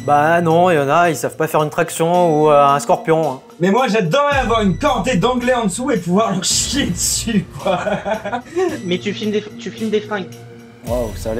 Bah non, il y en a, ils savent pas faire une traction ou un scorpion. Hein. Mais moi j'adorerais avoir une cordée d'anglais en dessous et pouvoir leur chier dessus, quoi. Mais tu filmes des fringues. Waouh, ça a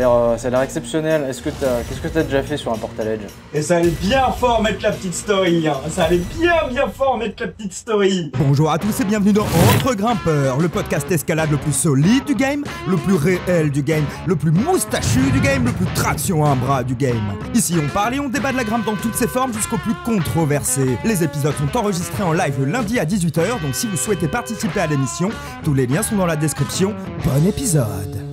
l'air exceptionnel. Qu'est-ce que t'as déjà fait sur un Portal Edge? Et ça allait bien fort mettre la petite story, hein. Ça allait bien fort mettre la petite story. Bonjour à tous et bienvenue dans Entre Grimpeurs, le podcast escalade le plus solide du game, le plus réel du game, le plus moustachu du game, le plus traction à un bras du game. Ici on parle et on débat de la grimpe dans toutes ses formes jusqu'au plus controversé. Les épisodes sont enregistrés en live le lundi à 18 h, donc si vous souhaitez participer à l'émission, tous les liens sont dans la description. Bon épisode.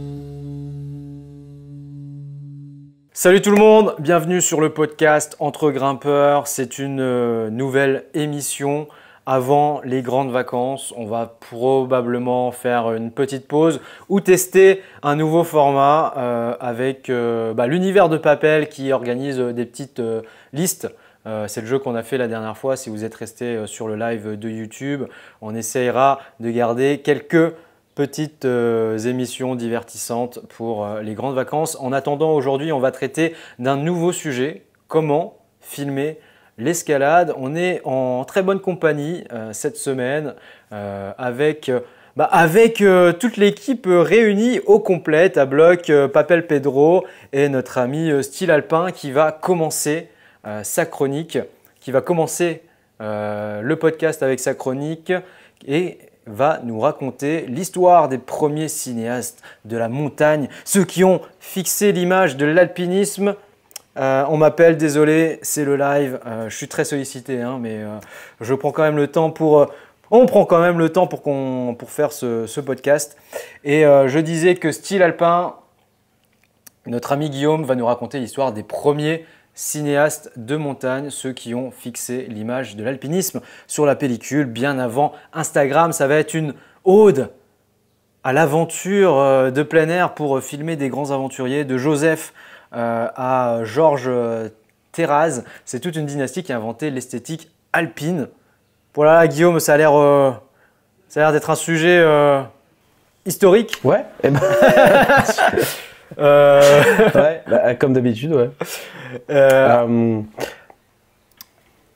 Salut tout le monde, bienvenue sur le podcast Entre Grimpeurs. C'est une nouvelle émission avant les grandes vacances. On va probablement faire une petite pause ou tester un nouveau format avec l'univers de Papel qui organise des petites listes. C'est le jeu qu'on a fait la dernière fois. Si vous êtes resté sur le live de YouTube, on essayera de garder quelques petites émissions divertissantes pour les grandes vacances. En attendant, aujourd'hui, on va traiter d'un nouveau sujet, comment filmer l'escalade. On est en très bonne compagnie cette semaine avec toute l'équipe réunie au complet à bloc, Papel Pedro et notre ami Style Alpin qui va commencer sa chronique, qui va commencer le podcast avec sa chronique et va nous raconter l'histoire des premiers cinéastes de la montagne, ceux qui ont fixé l'image de l'alpinisme. On m'appelle, désolé, c'est le live, je suis très sollicité, hein, mais je prends quand même le temps pour faire ce podcast. Et je disais que Style Alpin, notre ami Guillaume, va nous raconter l'histoire des premiers cinéastes de montagne, ceux qui ont fixé l'image de l'alpinisme sur la pellicule bien avant Instagram. Ça va être une ode à l'aventure de plein air pour filmer des grands aventuriers, de Joseph à Georges Terraz. C'est toute une dynastie qui a inventé l'esthétique alpine. Voilà, Guillaume, ça a l'air d'être un sujet historique. Ouais, ouais, comme d'habitude, ouais.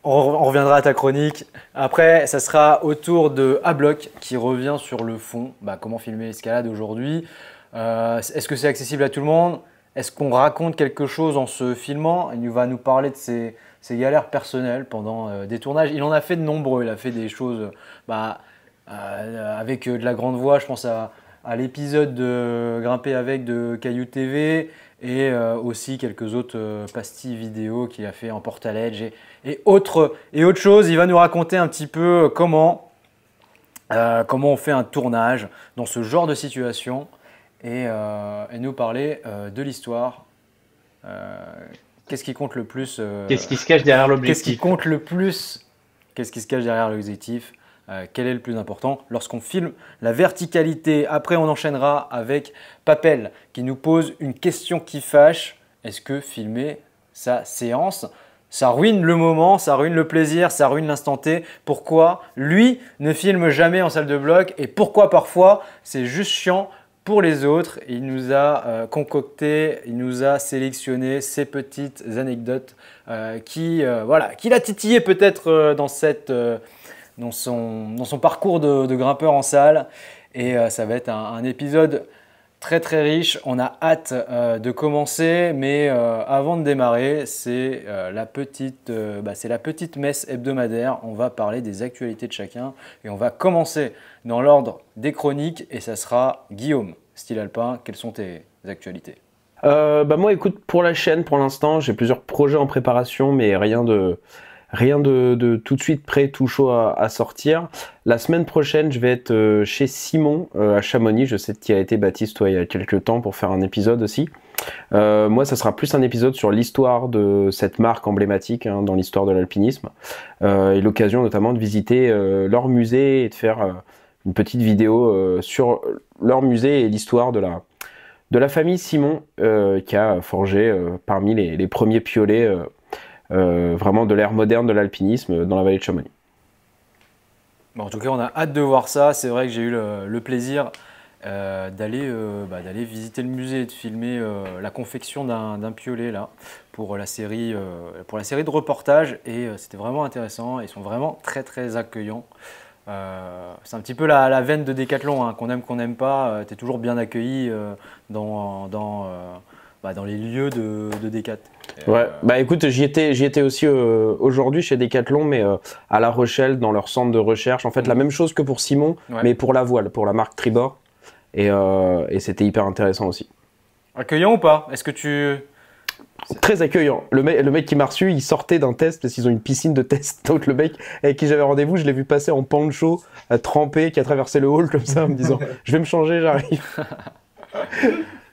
On reviendra à ta chronique. Après, ça sera au tour de A-Block qui revient sur le fond. Comment filmer l'escalade aujourd'hui? Est-ce que c'est accessible à tout le monde? Est-ce qu'on raconte quelque chose en se filmant? Il va nous parler de ses galères personnelles pendant des tournages. Il en a fait de nombreux. Il a fait des choses avec de la grande voix. Je pense à l'épisode de Grimper avec de Caillou TV et aussi quelques autres pastilles vidéo qu'il a fait en Portal Edge et autre chose. Il va nous raconter un petit peu comment on fait un tournage dans ce genre de situation et nous parler de l'histoire. Qu'est-ce qui compte le plus Qu'est-ce qui se cache derrière l'objectif? Qu'est-ce qui compte le plus? Qu'est-ce qui se cache derrière l'objectif? Quel est le plus important lorsqu'on filme la verticalité? Après, on enchaînera avec Papel qui nous pose une question qui fâche. Est-ce que filmer sa séance, ça ruine le moment, ça ruine le plaisir, ça ruine l'instant T? Pourquoi lui ne filme jamais en salle de bloc et pourquoi parfois c'est juste chiant pour les autres? Il nous a concocté, il nous a sélectionné ces petites anecdotes qui l'a titillé peut-être dans son parcours de grimpeur en salle. Et ça va être un épisode très très riche. On a hâte de commencer, mais avant de démarrer, c'est la petite messe hebdomadaire. On va parler des actualités de chacun et on va commencer dans l'ordre des chroniques et ça sera Guillaume, Style Alpin. Quelles sont tes actualités? Moi, écoute, pour la chaîne, pour l'instant, j'ai plusieurs projets en préparation, mais rien de tout de suite prêt, tout chaud à sortir. La semaine prochaine, je vais être chez Simon à Chamonix. Je sais que tu y as été, Baptiste, toi, il y a quelques temps pour faire un épisode aussi. Moi, ça sera plus un épisode sur l'histoire de cette marque emblématique dans l'histoire de l'alpinisme et l'occasion notamment de visiter leur musée et de faire une petite vidéo sur leur musée et l'histoire de la famille Simon qui a forgé parmi les premiers piolets vraiment de l'ère moderne de l'alpinisme dans la vallée de Chamonix. En tout cas, on a hâte de voir ça. C'est vrai que j'ai eu le plaisir d'aller visiter le musée et de filmer la confection d'un piolet là pour la série de reportage et c'était vraiment intéressant. Ils sont vraiment très très accueillants. C'est un petit peu la veine de Decathlon, hein, qu'on n'aime pas, tu es toujours bien accueilli dans les lieux de Decat. Ouais, bah écoute, j'y étais aussi aujourd'hui chez Decathlon, mais à La Rochelle, dans leur centre de recherche. En fait, la même chose que pour Simon, mais pour la voile, pour la marque Tribord. Et c'était hyper intéressant aussi. Accueillant ou pas? Est-ce que tu... Très accueillant. Le mec qui m'a reçu, il sortait d'un test parce qu'ils ont une piscine de test. Donc le mec avec qui j'avais rendez-vous, je l'ai vu passer en pancho, trempé, qui a traversé le hall comme ça en me disant « Je vais me changer, j'arrive ».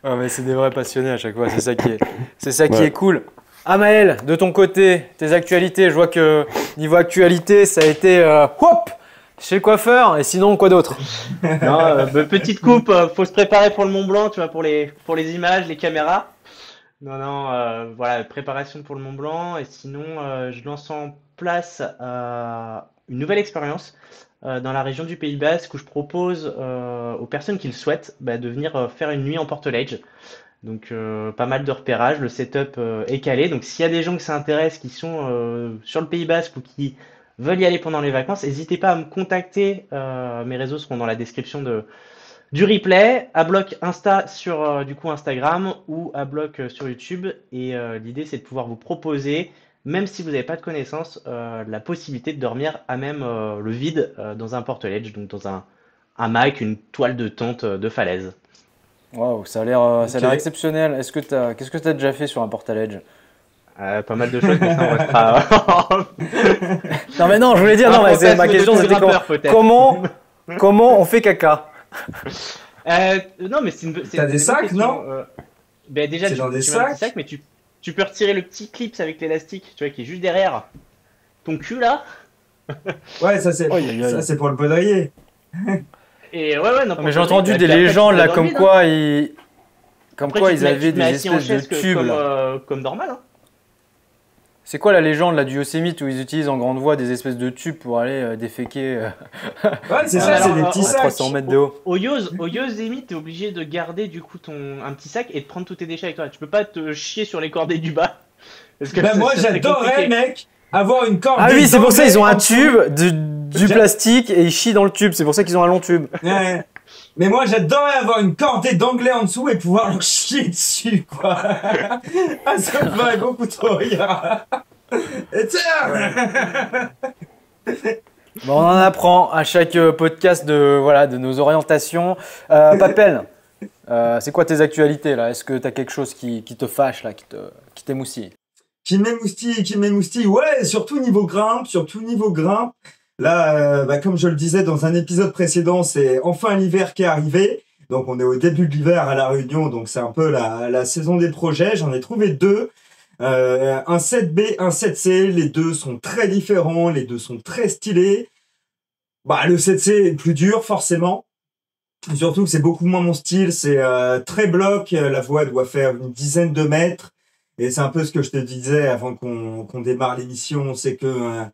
Ouais, mais c'est des vrais passionnés à chaque fois, c'est ça qui est cool. Maël, de ton côté, tes actualités, je vois que niveau actualité, ça a été hop chez le coiffeur, et sinon quoi d'autre? Non, petite coupe, faut se préparer pour le Mont Blanc, tu vois, pour les images, les caméras. Non, voilà, préparation pour le Mont Blanc, et sinon je lance en place une nouvelle expérience dans la région du Pays Basque où je propose aux personnes qui le souhaitent de venir faire une nuit en Portaledge. Donc pas mal de repérage, le setup est calé. Donc s'il y a des gens que ça intéresse, qui sont sur le Pays Basque ou qui veulent y aller pendant les vacances, n'hésitez pas à me contacter. Mes réseaux seront dans la description du replay, à bloc Insta sur du coup Instagram ou à bloc sur YouTube. Et l'idée c'est de pouvoir vous proposer, même si vous n'avez pas de connaissances, la possibilité de dormir à même le vide dans un portaledge, donc dans un hamac, une toile de tente de falaise. Waouh, ça a l'air exceptionnel. Qu'est-ce que tu as déjà fait sur un portaledge? Pas mal de choses, mais ça on restera. Non mais non, je voulais dire, non, mais ma question c'était comment on fait caca? Non, mais c'est T'as des sacs, non? Déjà, c'est dans des mets un petit sacs, sac, mais tu peux retirer le petit clips avec l'élastique, tu vois, qui est juste derrière ton cul là. Ouais, ça c'est pour le baudrier. Et ouais, non. Mais j'ai entendu des légendes là, comme quoi ils avaient des espèces de tubes. Comme normal. Hein. C'est quoi la légende là du Yosemite où ils utilisent en grande voie des espèces de tubes pour aller déféquer Ouais, c'est ça, c'est des petits à sacs. 300 mètres de haut. Au Yosemite, t'es obligé de garder du coup un petit sac et de prendre tous tes déchets avec toi. Tu peux pas te chier sur les cordées du bas. Parce que moi j'adorerais, mec, avoir une corde. Ah oui, c'est pour ça ils ont un tube, du plastique et ils chient dans le tube. C'est pour ça qu'ils ont un long tube. Ouais. Mais moi j'adorerais avoir une cordée d'anglais en dessous et pouvoir leur chier dessus, quoi. Ça me ferait beaucoup trop rire. Et tiens. Bon, on en apprend à chaque podcast de nos orientations. Papel, c'est quoi tes actualités là? Est-ce que tu as quelque chose qui te fâche là, qui t'émoustille? Qui m'émoustille, ouais, surtout niveau grimpe. Là, comme je le disais dans un épisode précédent, c'est enfin l'hiver qui est arrivé. Donc on est au début de l'hiver à La Réunion, donc c'est un peu la saison des projets. J'en ai trouvé deux. Un 7B, un 7C, les deux sont très différents, les deux sont très stylés. Le 7C est plus dur, forcément. Surtout que c'est beaucoup moins mon style, c'est très bloc, la voie doit faire une dizaine de mètres. Et c'est un peu ce que je te disais avant qu'on démarre l'émission, c'est que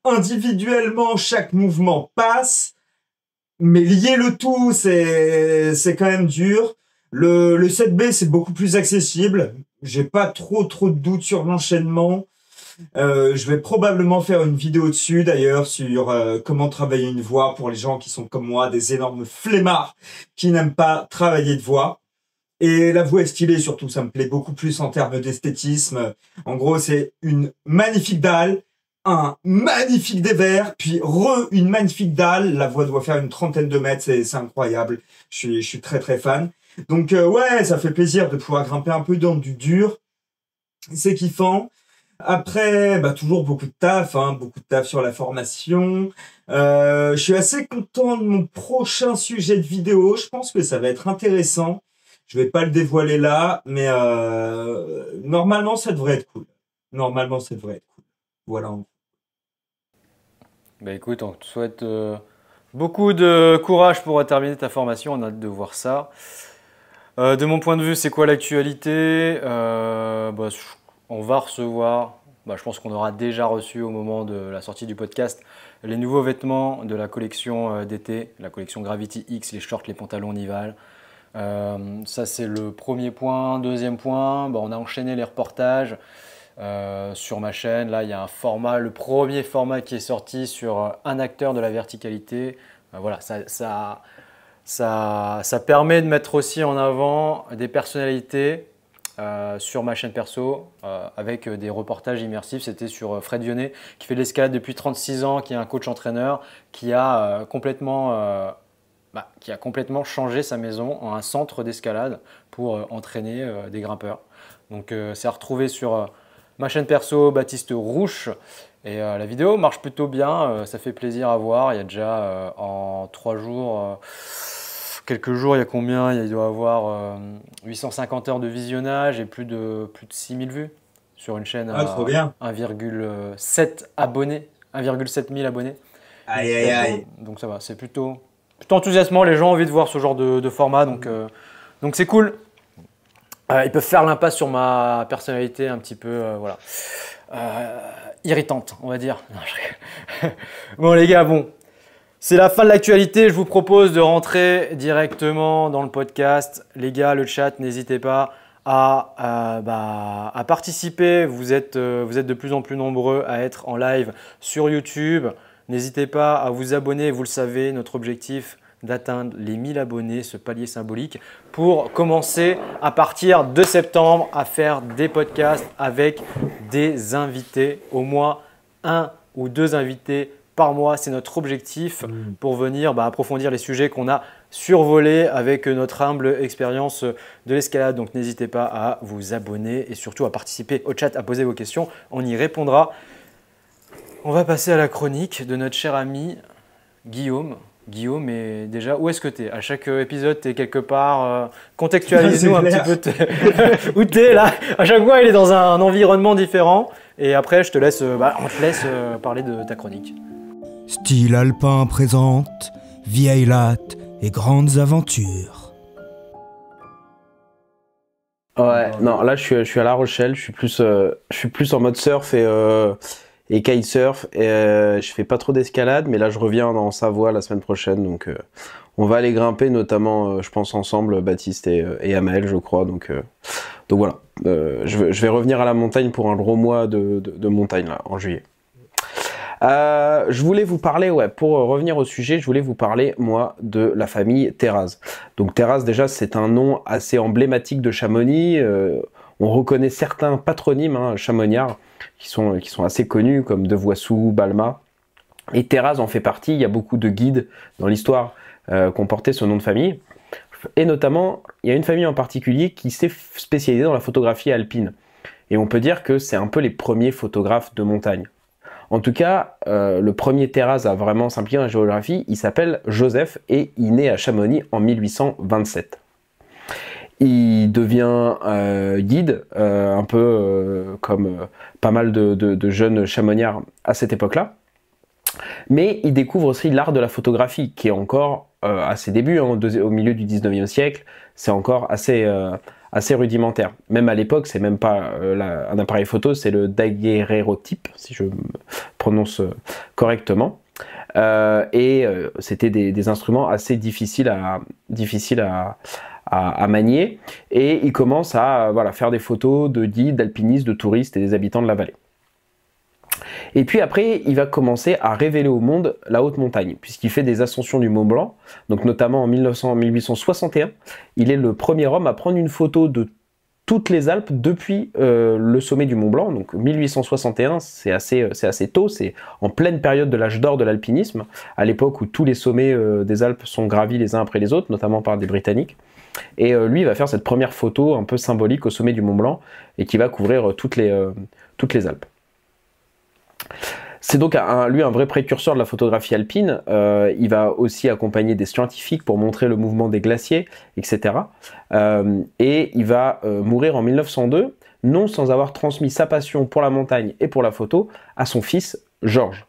individuellement, chaque mouvement passe, mais lier le tout, c'est quand même dur. Le 7B, c'est beaucoup plus accessible. J'ai pas trop de doutes sur l'enchaînement. Je vais probablement faire une vidéo dessus, d'ailleurs, sur comment travailler une voix pour les gens qui sont comme moi, des énormes flemmards qui n'aiment pas travailler de voix. Et la voix est stylée, surtout, ça me plaît beaucoup plus en termes d'esthétisme. En gros, c'est une magnifique dalle, un magnifique dévers, puis une magnifique dalle. La voix doit faire une trentaine de mètres, c'est incroyable. Je suis très très fan. Donc ouais, ça fait plaisir de pouvoir grimper un peu dans du dur. C'est kiffant. Après, toujours beaucoup de taf sur la formation. Je suis assez content de mon prochain sujet de vidéo. Je pense que ça va être intéressant. Je vais pas le dévoiler là, mais normalement ça devrait être cool. Voilà. Écoute, on te souhaite beaucoup de courage pour terminer ta formation. On a hâte de voir ça. De mon point de vue, c'est quoi l'actualité? On va recevoir je pense qu'on aura déjà reçu au moment de la sortie du podcast les nouveaux vêtements de la collection d'été, la collection Gravity X, les shorts, les pantalons Nival. Ça c'est le premier point. Deuxième point, on a enchaîné les reportages sur ma chaîne. Là il y a un format, le premier format qui est sorti sur un acteur de la verticalité. Voilà, ça permet de mettre aussi en avant des personnalités sur ma chaîne perso avec des reportages immersifs. C'était sur Fred Vionnet qui fait de l'escalade depuis 36 ans, qui est un coach entraîneur qui a complètement changé sa maison en un centre d'escalade pour entraîner des grimpeurs. Donc c'est à retrouver sur ma chaîne perso Baptiste Rouche. Et la vidéo marche plutôt bien, ça fait plaisir à voir. Il y a déjà en 3 jours, quelques jours, il y a combien? Il doit y avoir 850 heures de visionnage et plus de 6000 vues sur une chaîne à trop bien. 1,7 abonnés, 1,7 000 abonnés. Aïe, aïe, aïe. Donc ça va, c'est plutôt enthousiasmant. Les gens ont envie de voir ce genre de format, donc c'est cool. Ils peuvent faire l'impasse sur ma personnalité un petit peu, irritante, on va dire. Non, bon les gars, c'est la fin de l'actualité. Je vous propose de rentrer directement dans le podcast. Les gars, le chat, n'hésitez pas à participer. Vous êtes de plus en plus nombreux à être en live sur YouTube. N'hésitez pas à vous abonner. Vous le savez, notre objectif d'atteindre les 1000 abonnés, ce palier symbolique, pour commencer à partir de septembre à faire des podcasts avec des invités, au moins 1 ou 2 invités par mois. C'est notre objectif pour venir approfondir les sujets qu'on a survolés avec notre humble expérience de l'escalade. Donc n'hésitez pas à vous abonner et surtout à participer au chat, à poser vos questions. On y répondra. On va passer à la chronique de notre cher ami Guillaume. Guillaume, mais déjà, où est-ce que tu es? À chaque épisode, tu es quelque part. Contextualise-nous un petit peu où tu es là. À chaque fois, il est dans un environnement différent. Et après, on te laisse parler de ta chronique. Style alpin présente vieille latte et grandes aventures. Ouais, non, là je suis à La Rochelle, je suis plus en mode surf et kitesurf, et je fais pas trop d'escalade, mais là je reviens en Savoie la semaine prochaine, donc on va aller grimper, notamment je pense ensemble, Baptiste et Amael, je crois, donc voilà, je vais revenir à la montagne pour un gros mois de montagne là, en juillet. Je voulais vous parler, pour revenir au sujet, je voulais vous parler, moi, de la famille Terraz. Donc Terraz, déjà, c'est un nom assez emblématique de Chamonix. On reconnaît certains patronymes chamonniards qui sont assez connus, comme Devoissou, Balma. Et Terraz en fait partie. Il y a beaucoup de guides dans l'histoire qui ont porté ce nom de famille. Et notamment, il y a une famille en particulier qui s'est spécialisée dans la photographie alpine. Et on peut dire que c'est un peu les premiers photographes de montagne. En tout cas, le premier Terraz à vraiment s'impliquer dans la géographie, il s'appelle Joseph et il naît à Chamonix en 1827. Il devient guide, un peu comme pas mal de jeunes chamonniards à cette époque-là. Mais il découvre aussi l'art de la photographie, qui est encore à ses débuts, au milieu du 19e siècle. C'est encore assez rudimentaire. Même à l'époque, c'est même pas un appareil photo, c'est le daguerréotype, si je me prononce correctement. C'était des instruments assez difficiles à manier. Et il commence à faire des photos de guides, d'alpinistes, de touristes et des habitants de la vallée. Et puis après, il va commencer à révéler au monde la haute montagne, puisqu'il fait des ascensions du Mont Blanc. Donc notamment en 1861, il est le premier homme à prendre une photo de toutes les Alpes depuis le sommet du Mont Blanc. Donc 1861, c'est assez tôt, c'est en pleine période de l'âge d'or de l'alpinisme, à l'époque où tous les sommets des Alpes sont gravis les uns après les autres, notamment par des Britanniques. Et lui, il va faire cette première photo un peu symbolique au sommet du Mont Blanc et qui va couvrir toutes les Alpes. C'est donc lui un vrai précurseur de la photographie alpine. Il va aussi accompagner des scientifiques pour montrer le mouvement des glaciers, etc. Et il va mourir en 1902, non sans avoir transmis sa passion pour la montagne et pour la photo à son fils Georges.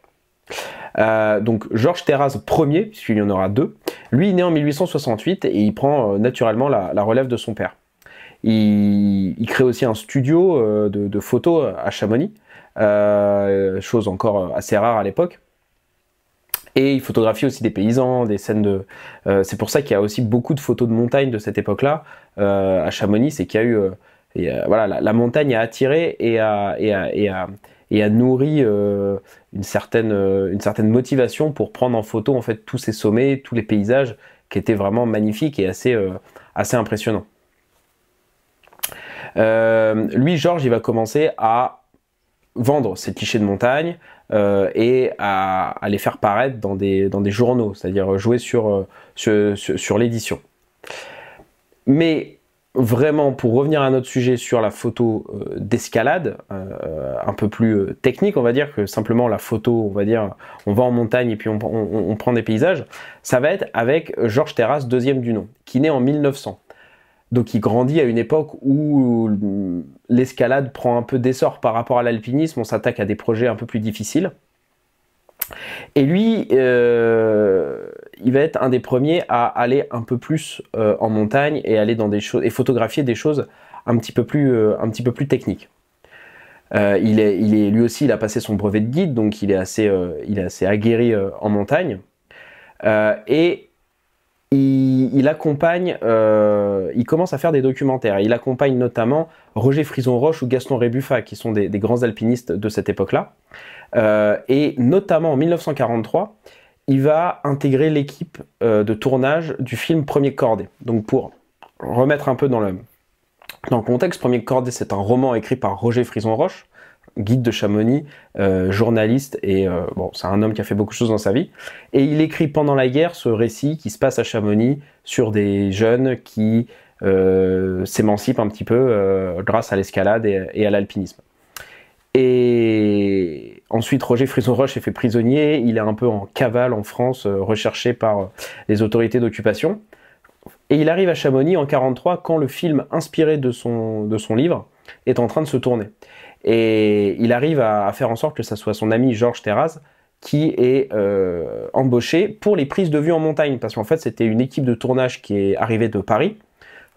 Donc Georges Terraz Ier, puisqu'il y en aura 2, lui est né en 1868 et il prend naturellement la relève de son père. Il crée aussi un studio de photos à Chamonix chose encore assez rare à l'époque. Et il photographie aussi des paysans, des scènes de... c'est pour ça qu'il y a aussi beaucoup de photos de montagne de cette époque-là à Chamonix, c'est qu'il y a eu... voilà, la montagne a attiré et a nourri une certaine motivation pour prendre en photo en fait tous ces sommets, tous les paysages qui étaient vraiment magnifiques et assez impressionnants. Lui, Georges, il va commencer à vendre ses clichés de montagne et à les faire paraître dans des journaux, c'est-à-dire jouer sur l'édition. Mais vraiment, pour revenir à notre sujet sur la photo d'escalade, un peu plus technique, on va dire, que simplement la photo, on va dire, on va en montagne et puis on prend des paysages, ça va être avec Georges Terrasse, deuxième du nom, qui naît en 1900. Donc il grandit à une époque où l'escalade prend un peu d'essor par rapport à l'alpinisme, on s'attaque à des projets un peu plus difficiles. Et lui, il va être un des premiers à aller un peu plus en montagne et aller dans des choses et photographier des choses un petit peu plus techniques. Lui aussi, il a passé son brevet de guide, donc il est assez aguerri en montagne. Et il commence à faire des documentaires. Il accompagne notamment Roger Frison-Roche ou Gaston Rébuffat, qui sont des grands alpinistes de cette époque-là. Et notamment en 1943, il va intégrer l'équipe de tournage du film Premier Cordée. Donc pour remettre un peu dans le contexte, Premier Cordée, c'est un roman écrit par Roger Frison-Roche, guide de Chamonix, journaliste, et bon, c'est un homme qui a fait beaucoup de choses dans sa vie. Et il écrit pendant la guerre ce récit qui se passe à Chamonix sur des jeunes qui s'émancipent un petit peu grâce à l'escalade et à l'alpinisme. Et ensuite, Roger Frison-Roche est fait prisonnier, il est un peu en cavale en France, recherché par les autorités d'occupation. Et il arrive à Chamonix en 1943 quand le film inspiré de son livre est en train de se tourner. Et il arrive à faire en sorte que ça soit son ami Georges Terrasse qui est embauché pour les prises de vue en montagne, parce qu'en fait c'était une équipe de tournage qui est arrivée de Paris,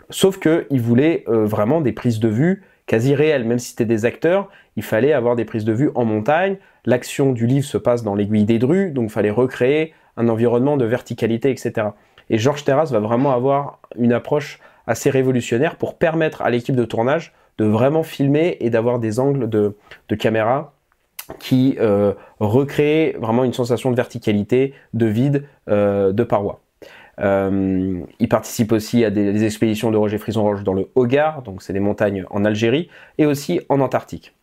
sauf qu'il voulait vraiment des prises de vue quasi réelles, même si c'était des acteurs, il fallait avoir des prises de vue en montagne. L'action du livre se passe dans l'aiguille des Drues, donc il fallait recréer un environnement de verticalité, etc. Et Georges Terrasse va vraiment avoir une approche assez révolutionnaire pour permettre à l'équipe de tournage de vraiment filmer et d'avoir des angles de caméra qui recréent vraiment une sensation de verticalité, de vide, de parois. Il participe aussi à des expéditions de Roger Frison-Roche dans le Hogar, donc c'est des montagnes en Algérie, et aussi en Antarctique.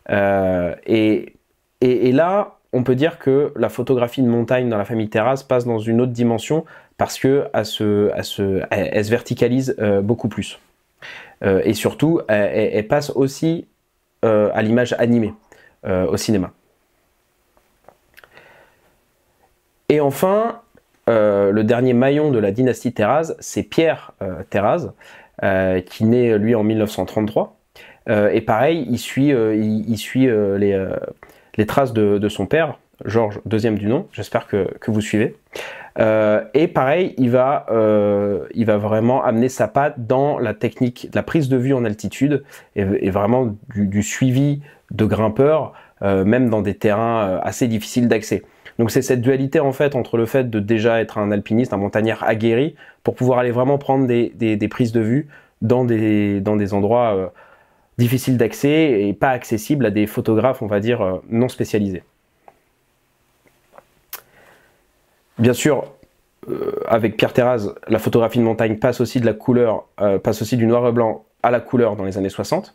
Et là, on peut dire que la photographie de montagne dans la famille Terrasse passe dans une autre dimension parce qu'elle se verticalise beaucoup plus. Et surtout, elle passe aussi à l'image animée au cinéma. Et enfin, le dernier maillon de la dynastie Terrasse, c'est Pierre Terrasse, qui naît lui en 1933. Et pareil, il suit les traces de son père, Georges, deuxième du nom, j'espère que vous suivez. Et pareil, il va vraiment amener sa patte dans la technique, la prise de vue en altitude et vraiment du suivi de grimpeurs, même dans des terrains assez difficiles d'accès. Donc c'est cette dualité en fait entre le fait de déjà être un alpiniste, un montagnard aguerri, pour pouvoir aller vraiment prendre des prises de vue dans des endroits difficiles d'accès et pas accessibles à des photographes, on va dire, non spécialisés. Bien sûr, avec Pierre Terrasse, la photographie de montagne passe aussi de la couleur, passe aussi du noir et blanc à la couleur dans les années 60.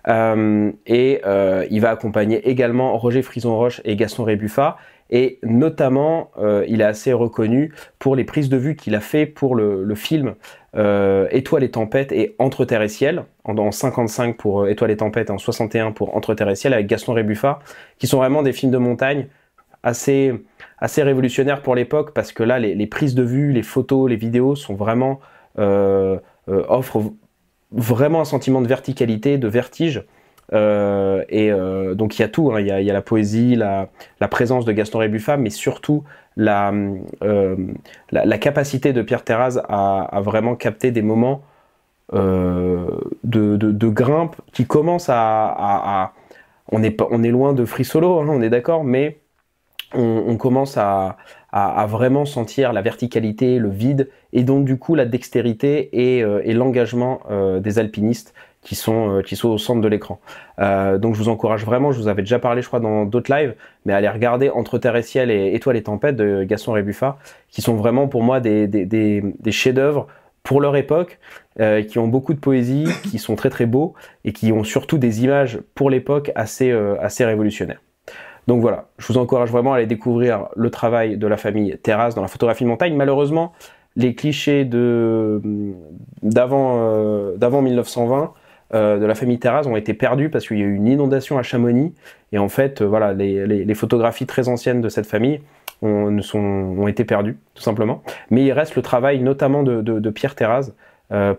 Il va accompagner également Roger Frison-Roche et Gaston Rébuffat. Et notamment, il est assez reconnu pour les prises de vue qu'il a fait pour le film Étoiles et tempêtes et Entre terre et ciel, en 55 pour Étoiles et tempêtes et en 61 pour Entre terre et ciel avec Gaston Rébuffat, qui sont vraiment des films de montagne assez révolutionnaires pour l'époque, parce que là, les prises de vue, les photos, les vidéos sont vraiment offrent vraiment un sentiment de verticalité, de vertige. Donc il y a tout, hein. Il y a la poésie, la présence de Gaston Rébuffat, mais surtout la capacité de Pierre Terrasse à vraiment capter des moments de grimpe qui commencent à on est loin de Free Solo, hein, on est d'accord, mais on commence à vraiment sentir la verticalité, le vide, et donc du coup la dextérité et l'engagement des alpinistes qui sont au centre de l'écran. Donc je vous encourage vraiment, je vous avais déjà parlé je crois dans d'autres lives, mais allez regarder Entre Terre et Ciel et Étoiles et Tempêtes de Gaston Rébuffat, qui sont vraiment pour moi des chefs-d'œuvre pour leur époque, qui ont beaucoup de poésie, qui sont très très beaux, et qui ont surtout des images pour l'époque assez révolutionnaires. Donc voilà, je vous encourage vraiment à aller découvrir le travail de la famille Terrasse dans la photographie de montagne. Malheureusement, les clichés d'avant 1920 de la famille Terrasse ont été perdus parce qu'il y a eu une inondation à Chamonix. Et en fait, voilà, les photographies très anciennes de cette famille ont été perdues, tout simplement. Mais il reste le travail notamment de Pierre Terrasse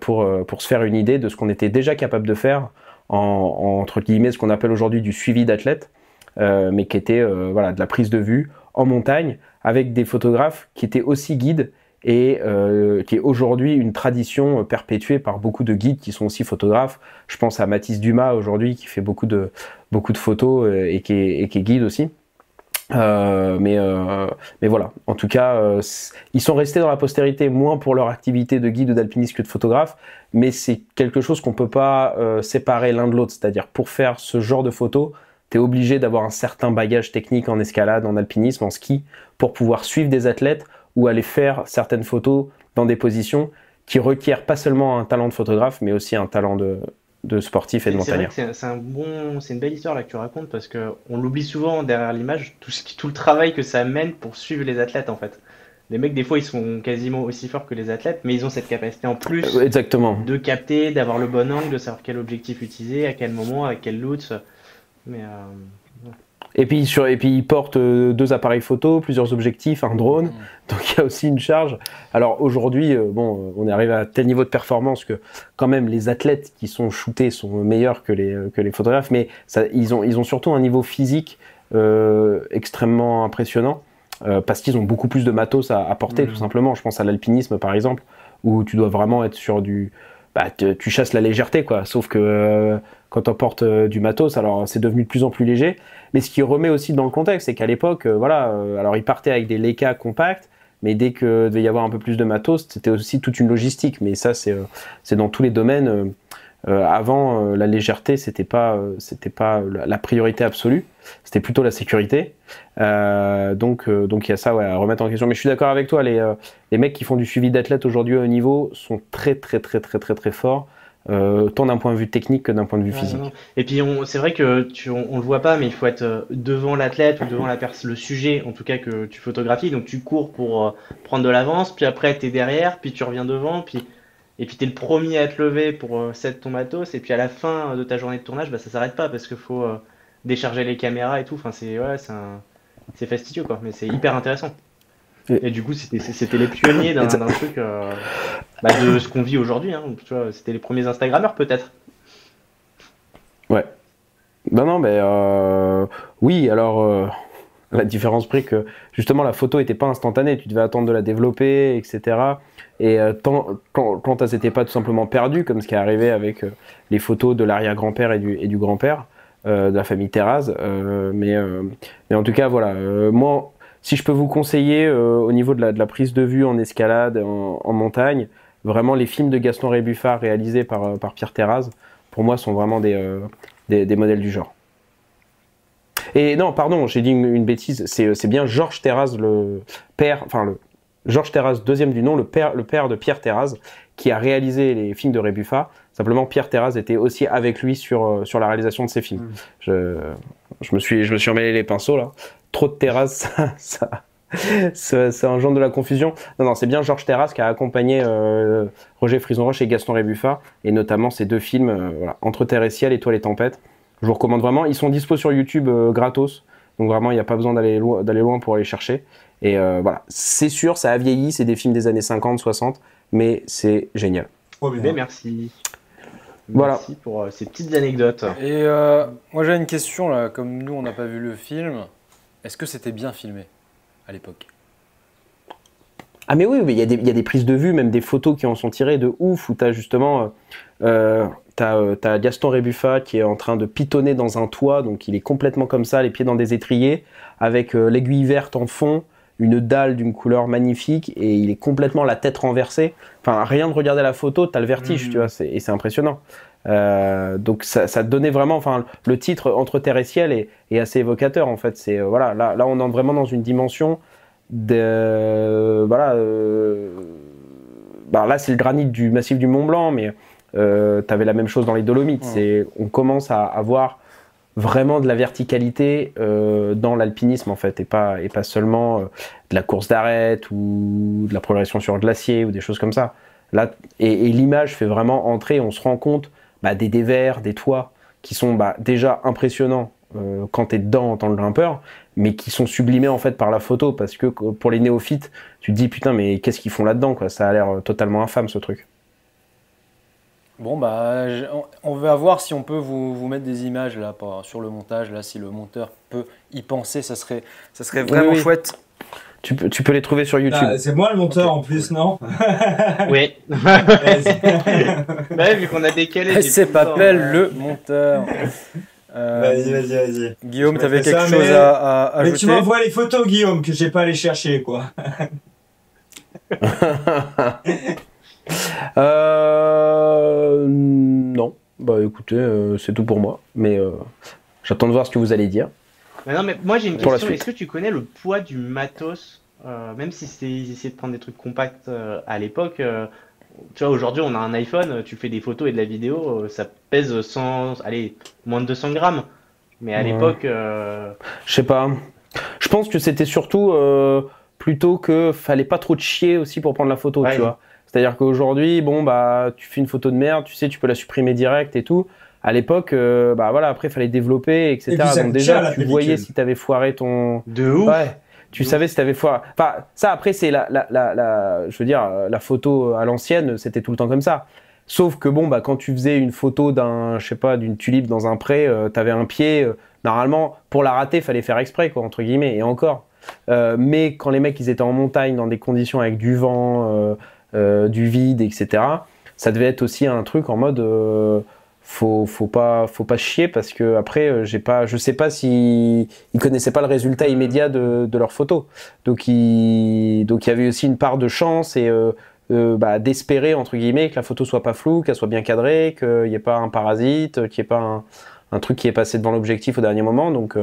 pour se faire une idée de ce qu'on était déjà capable de faire entre guillemets ce qu'on appelle aujourd'hui du suivi d'athlètes. Mais qui était voilà, de la prise de vue en montagne avec des photographes qui étaient aussi guides et qui est aujourd'hui une tradition perpétuée par beaucoup de guides qui sont aussi photographes. Je pense à Mathis Dumas aujourd'hui qui fait beaucoup de photos et qui est guide aussi. Mais voilà, en tout cas, ils sont restés dans la postérité moins pour leur activité de guide ou d'alpiniste que de photographe, mais c'est quelque chose qu'on peut pas séparer l'un de l'autre. C'est-à-dire pour faire ce genre de photos, tu es obligé d'avoir un certain bagage technique en escalade, en alpinisme, en ski, pour pouvoir suivre des athlètes ou aller faire certaines photos dans des positions qui requièrent pas seulement un talent de photographe, mais aussi un talent de sportif et de montagnard. C'est une belle histoire là que tu racontes parce qu'on l'oublie souvent derrière l'image, tout le travail que ça mène pour suivre les athlètes en fait. Les mecs, des fois, ils sont quasiment aussi forts que les athlètes, mais ils ont cette capacité en plus Exactement. de capter, d'avoir le bon angle, de savoir quel objectif utiliser, à quel moment, avec quel loot. Mais Et puis ils portent 2 appareils photo, plusieurs objectifs, un drone, donc il y a aussi une charge. Alors aujourd'hui, bon, on est arrivé à tel niveau de performance que quand même les athlètes qui sont shootés sont meilleurs que les photographes, mais ils ont surtout un niveau physique extrêmement impressionnant parce qu'ils ont beaucoup plus de matos à porter tout simplement. Je pense à l'alpinisme par exemple, où tu dois vraiment être sur du... tu chasses la légèreté quoi, sauf que quand on porte du matos, alors c'est devenu de plus en plus léger, mais ce qui remet aussi dans le contexte, c'est qu'à l'époque, alors ils partaient avec des Leica compacts, mais dès que devait y avoir un peu plus de matos, c'était aussi toute une logistique, mais ça c'est dans tous les domaines. Avant, la légèreté, c'était pas la priorité absolue, c'était plutôt la sécurité. Donc il y a ça à remettre en question. Mais je suis d'accord avec toi, les mecs qui font du suivi d'athlètes aujourd'hui au haut niveau sont très très très très très très forts, tant d'un point de vue technique que d'un point de vue physique. non. Et puis c'est vrai que on le voit pas, mais il faut être devant l'athlète ou devant le sujet, en tout cas que tu photographies. Donc tu cours pour prendre de l'avance, puis après tu es derrière, puis tu reviens devant, et puis tu es le premier à te lever pour set ton matos, et puis à la fin de ta journée de tournage, ça s'arrête pas parce qu'il faut décharger les caméras et tout. Enfin, c'est fastidieux quoi, mais c'est hyper intéressant. Et du coup, c'était les pionniers d'un truc de ce qu'on vit aujourd'hui. Hein. Tu vois, c'était les premiers Instagrammeurs peut-être. Ouais. Non, mais oui, alors la différence près que justement la photo n'était pas instantanée, tu devais attendre de la développer, etc. Et quand elle s'était pas tout simplement perdue, comme ce qui est arrivé avec les photos de l'arrière-grand-père et du grand-père de la famille Terrasse, mais en tout cas, voilà, moi, si je peux vous conseiller au niveau de la prise de vue en escalade, en montagne, vraiment les films de Gaston Rébuffat réalisés par Pierre Terrasse, pour moi, sont vraiment des modèles du genre. Et non, pardon, j'ai dit une bêtise, c'est bien Georges Terrasse, le père, Georges Terrasse, deuxième du nom, le père de Pierre Terrasse, qui a réalisé les films de Rébuffat. Simplement, Pierre Terrasse était aussi avec lui sur la réalisation de ces films. Je me suis emmêlé les pinceaux là. Trop de Terrasse, ça engendre de la confusion. Non, c'est bien Georges Terrasse qui a accompagné Roger Frison-Roche et Gaston Rébuffat, et notamment ces 2 films, Entre Terre et Ciel, Étoiles et Tempêtes. Je vous recommande vraiment. Ils sont dispo sur YouTube gratos, donc vraiment il n'y a pas besoin d'aller loin pour aller chercher. Et voilà, c'est sûr, ça a vieilli, c'est des films des années 50, 60, mais c'est génial. Trop bien. Mais merci. Voilà. Merci pour ces petites anecdotes. Et moi j'ai une question là, comme nous on n'a pas vu le film, est-ce que c'était bien filmé à l'époque? Ah mais oui, il y a des prises de vue, même des photos qui en sont tirées de ouf, où tu as justement t'as Gaston Rébuffat qui est en train de pitonner dans un toit, donc il est complètement comme ça, les pieds dans des étriers, avec l'aiguille verte en fond, une dalle d'une couleur magnifique, et il est complètement la tête renversée. Enfin, rien de regarder la photo, t'as le vertige, tu vois, et c'est impressionnant. Donc ça te donnait vraiment, enfin, le titre Entre terre et ciel est assez évocateur en fait. C'est voilà, là on entre vraiment dans une dimension de voilà. Là c'est le granit du massif du Mont Blanc, mais t'avais la même chose dans les Dolomites. On commence à avoir vraiment de la verticalité dans l'alpinisme en fait, et pas seulement de la course d'arête ou de la progression sur glacier ou des choses comme ça. Là, et l'image fait vraiment entrer, on se rend compte des dévers, des toits qui sont déjà impressionnants quand tu es dedans en tant que grimpeur, mais qui sont sublimés en fait par la photo, parce que pour les néophytes, tu te dis putain mais qu'est-ce qu'ils font là-dedans quoi, ça a l'air totalement infâme ce truc. Bon on va voir si on peut vous mettre des images là sur le montage, là si le monteur peut y penser, ça serait vraiment chouette. Tu peux les trouver sur YouTube. C'est moi le monteur en plus, non? Oui. Vu qu'on a décalé. C'est Papel le monteur. Vas-y. Guillaume, tu avais quelque chose à ajouter? Mais tu m'envoies les photos, Guillaume, que j'ai pas allé chercher, quoi. Non. Écoutez, c'est tout pour moi. Mais j'attends de voir ce que vous allez dire. Non, mais moi j'ai une question. Est-ce que tu connais le poids du matos, même si ils essayaient de prendre des trucs compacts à l'époque, tu vois, aujourd'hui on a un iPhone, tu fais des photos et de la vidéo, ça pèse moins de 200 grammes. Mais à l'époque... Je sais pas. Je pense que c'était surtout plutôt que fallait pas trop te chier aussi pour prendre la photo, tu vois. C'est-à-dire qu'aujourd'hui, tu fais une photo de merde, tu sais, tu peux la supprimer direct et tout. À l'époque, après, il fallait développer, etc. Donc déjà, tu voyais si tu avais foiré ton... De ouf. Ouais, tu savais si tu avais foiré... Enfin, ça, après, c'est je veux dire, la photo à l'ancienne, c'était tout le temps comme ça. Sauf que, quand tu faisais une photo d'une tulipe dans un pré, tu avais un pied... normalement, pour la rater, il fallait faire exprès, quoi, entre guillemets, et encore. Mais quand les mecs, ils étaient en montagne, dans des conditions avec du vent, du vide, etc., ça devait être aussi un truc en mode... faut pas chier, parce que après je sais pas si ils connaissaient pas le résultat immédiat de leur photo, donc il y avait aussi une part de chance et d'espérer entre guillemets que la photo soit pas floue, qu'elle soit bien cadrée, qu'il y ait pas un parasite, qu'il y ait pas un truc qui est passé devant l'objectif au dernier moment, donc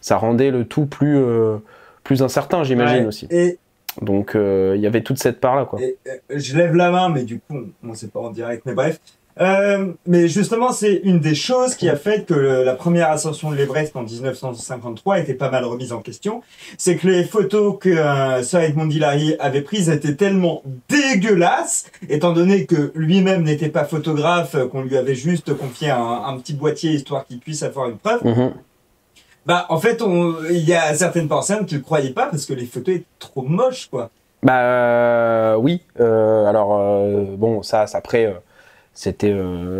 ça rendait le tout plus incertain, j'imagine, aussi. Donc il y avait toute cette part là, quoi. Je lève la main, mais du coup on sait pas en direct, mais bref. Mais justement, c'est une des choses qui a fait que la première ascension de l'Everest en 1953 était pas mal remise en question. C'est que les photos que Sir Edmond Hillary avait prises étaient tellement dégueulasses, étant donné que lui-même n'était pas photographe, qu'on lui avait juste confié un petit boîtier histoire qu'il puisse avoir une preuve. En fait, il y a certaines personnes qui ne croyaient pas parce que les photos étaient trop moches, quoi. Oui. Alors, ça après... C'était,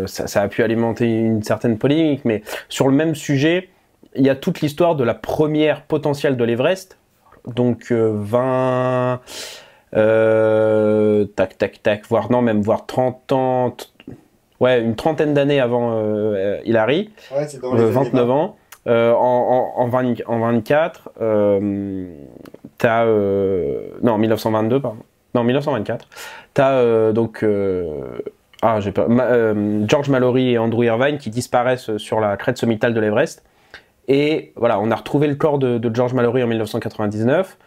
ça a pu alimenter une certaine polémique, mais sur le même sujet, il y a toute l'histoire de la première potentielle de l'Everest, donc 20, voire 30 ans, une trentaine d'années avant Hillary, c'est dans les 29 ans, en 24, non 1922 pardon, non 1924, t'as George Mallory et Andrew Irvine qui disparaissent sur la crête sommitale de l'Everest. Et voilà, on a retrouvé le corps de George Mallory en 1999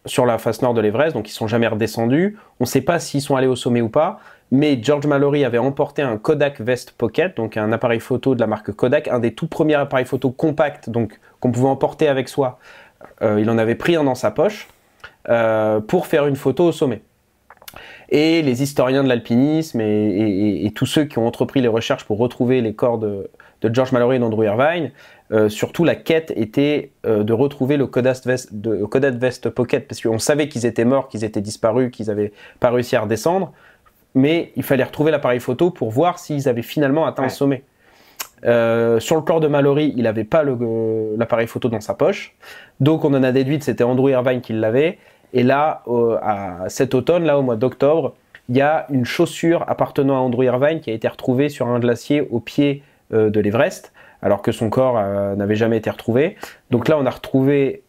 sur la face nord de l'Everest, donc ils ne sont jamais redescendus. On ne sait pas s'ils sont allés au sommet ou pas, mais George Mallory avait emporté un Kodak Vest Pocket, donc un appareil photo de la marque Kodak, un des tout premiers appareils photo compacts, donc qu'on pouvait emporter avec soi. Il en avait pris un dans sa poche pour faire une photo au sommet. Et les historiens de l'alpinisme et tous ceux qui ont entrepris les recherches pour retrouver les corps de George Mallory et d'Andrew Irvine, surtout la quête était de retrouver le Kodak Vest Pocket, parce qu'on savait qu'ils étaient morts, qu'ils étaient disparus, qu'ils n'avaient pas réussi à redescendre, mais il fallait retrouver l'appareil photo pour voir s'ils avaient finalement atteint le sommet. Sur le corps de Mallory, il n'avait pas l'appareil photo dans sa poche, donc on en a déduit que c'était Andrew Irvine qui l'avait. Et là, cet automne, là, au mois d'octobre, il y a une chaussure appartenant à Andrew Irvine qui a été retrouvée sur un glacier au pied de l'Everest, alors que son corps n'avait jamais été retrouvé. Donc là, on a retrouvé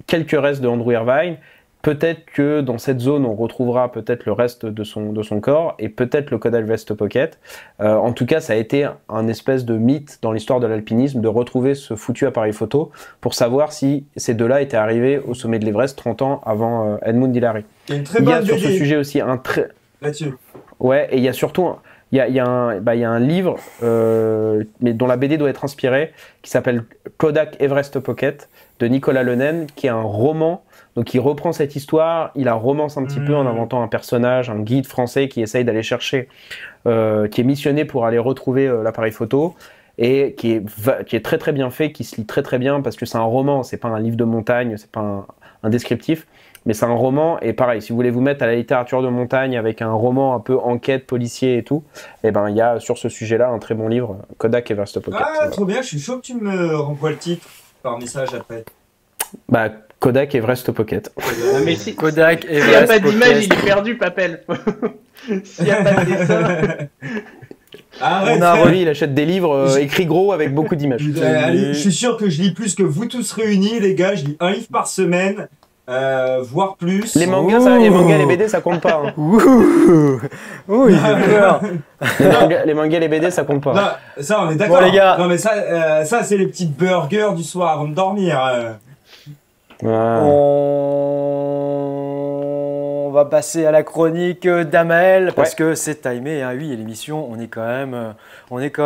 quelques restes de Andrew Irvine. Peut-être que dans cette zone, on retrouvera peut-être le reste de son corps et peut-être le Kodak Vest Pocket. En tout cas, ça a été un espèce de mythe dans l'histoire de l'alpinisme de retrouver ce foutu appareil photo pour savoir si ces deux-là étaient arrivés au sommet de l'Everest 30 ans avant Edmund Hillary. Il y a sur ce sujet aussi un très... Là-dessus. Ouais, et il y a surtout... Il y a un livre, mais dont la BD doit être inspirée, qui s'appelle Kodak Everest Pocket, de Nicolas Lenen, qui est un roman. Donc il reprend cette histoire, il la romance un petit peu en inventant un personnage, un guide français qui essaye d'aller chercher, qui est missionné pour aller retrouver l'appareil photo, et qui est très très bien fait, qui se lit très très bien, parce que c'est un roman, c'est pas un livre de montagne, c'est pas un descriptif, mais c'est un roman, et pareil, si vous voulez vous mettre à la littérature de montagne avec un roman un peu enquête, policier et tout, et ben il y a sur ce sujet-là un très bon livre, Kodak Everest Pocket. Ah, trop bien, je suis chaud que tu me renvoies le titre par message après. Bah, Kodak Everest Pocket. Non, mais si, Kodak s'il n'y a Everest pas d'image, Pocket. il est perdu, Papel. S'il n'y a pas de dessin. Arrête. On a Rolly, il achète des livres écrits gros avec beaucoup d'images. Allez, je suis sûr que je lis plus que vous tous réunis, les gars. Je lis un livre par semaine, voire plus. Les mangas, les mangas, les BD, ça compte pas. Hein. Ouh, j'ai peur. Les mangas, les BD, ça compte pas. Non, ça, on est d'accord. Bon, les gars. Non, mais ça c'est les petites burgers du soir avant de dormir. Ouais. On va passer à la chronique d'Amael parce que c'est timé. Hein. Oui, et l'émission, on est quand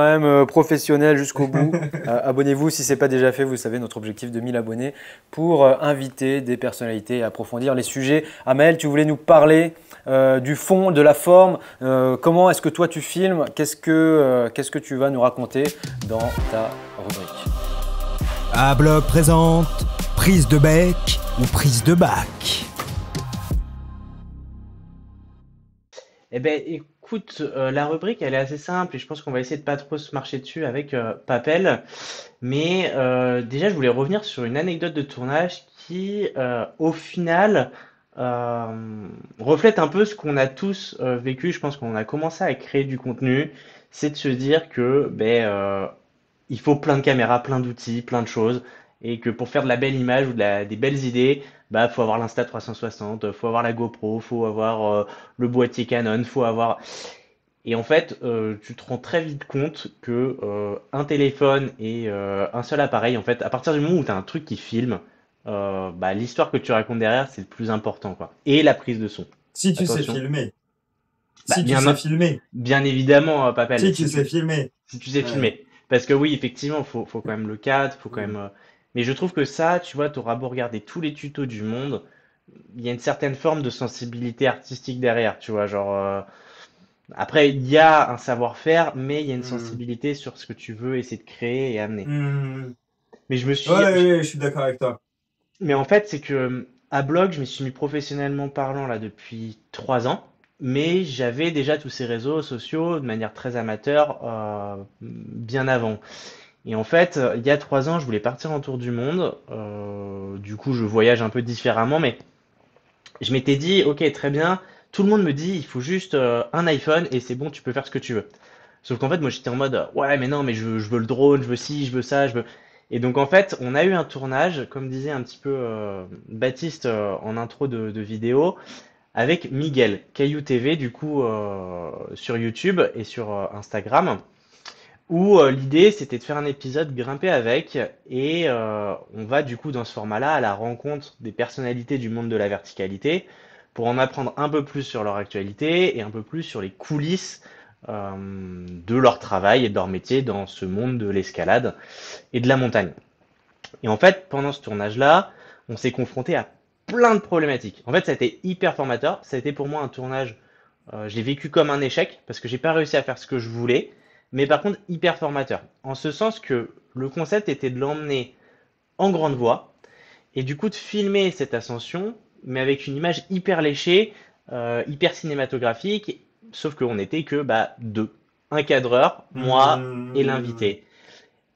même professionnel jusqu'au bout. Abonnez-vous si ce n'est pas déjà fait. Vous savez, notre objectif de 1000 abonnés pour inviter des personnalités et approfondir les sujets. Amael, tu voulais nous parler du fond, de la forme. Comment est-ce que toi tu filmes? Qu'est-ce que tu vas nous raconter dans ta rubrique? A-Bloc présente prise de bec ou prise de bac. Eh ben, écoute, la rubrique, elle est assez simple et je pense qu'on va essayer de pas trop se marcher dessus avec Papel. Mais déjà, je voulais revenir sur une anecdote de tournage qui, au final, reflète un peu ce qu'on a tous vécu. Je pense qu'on a commencé à créer du contenu. C'est de se dire que il faut plein de caméras, plein d'outils, plein de choses. Et que pour faire de la belle image ou des belles idées, faut avoir l'Insta360, faut avoir la GoPro, faut avoir le boîtier Canon, faut avoir... Et en fait, tu te rends très vite compte que un téléphone et un seul appareil, en fait, à partir du moment où tu as un truc qui filme, l'histoire que tu racontes derrière, c'est le plus important, quoi. Et la prise de son. Si tu sais Attention. filmer. Bah, Si tu bien sais filmer. Bien évidemment, Papel. Si tu sais filmer. Si tu sais Ouais. filmer. Parce que oui, effectivement, faut quand même le cadre, faut quand même. Mais je trouve que ça, tu vois, t'auras beau regarder tous les tutos du monde, il y a une certaine forme de sensibilité artistique derrière, tu vois, genre. Après, il y a un savoir-faire, mais il y a une sensibilité sur ce que tu veux essayer de créer et amener. Mais je me suis. Ouais, je suis d'accord avec toi. Mais en fait, c'est que à Blog, je m'y suis mis professionnellement parlant là depuis 3 ans. Mais j'avais déjà tous ces réseaux sociaux de manière très amateur bien avant. Et en fait, il y a 3 ans, je voulais partir en tour du monde. Du coup, je voyage un peu différemment, mais je m'étais dit, ok, très bien. Tout le monde me dit, il faut juste un iPhone et c'est bon, tu peux faire ce que tu veux. Sauf qu'en fait, moi, j'étais en mode, ouais, mais non, mais je veux le drone, je veux ci, je veux ça, je veux. Et donc, en fait, on a eu un tournage, comme disait un petit peu Baptiste en intro de vidéo, avec Miguel, Caillou TV, du coup, sur YouTube et sur Instagram, où l'idée c'était de faire un épisode grimpé avec, et on va du coup dans ce format-là à la rencontre des personnalités du monde de la verticalité pour en apprendre un peu plus sur leur actualité et un peu plus sur les coulisses de leur travail et de leur métier dans ce monde de l'escalade et de la montagne. Et en fait, pendant ce tournage-là, on s'est confronté à plein de problématiques. En fait, ça a été hyper formateur. Ça a été pour moi un tournage, je l'ai vécu comme un échec parce que j'ai pas réussi à faire ce que je voulais, mais par contre hyper formateur. En ce sens que le concept était de l'emmener en grande voie et du coup de filmer cette ascension, mais avec une image hyper léchée, hyper cinématographique, sauf qu'on n'était que deux. Un cadreur, moi et l'invité.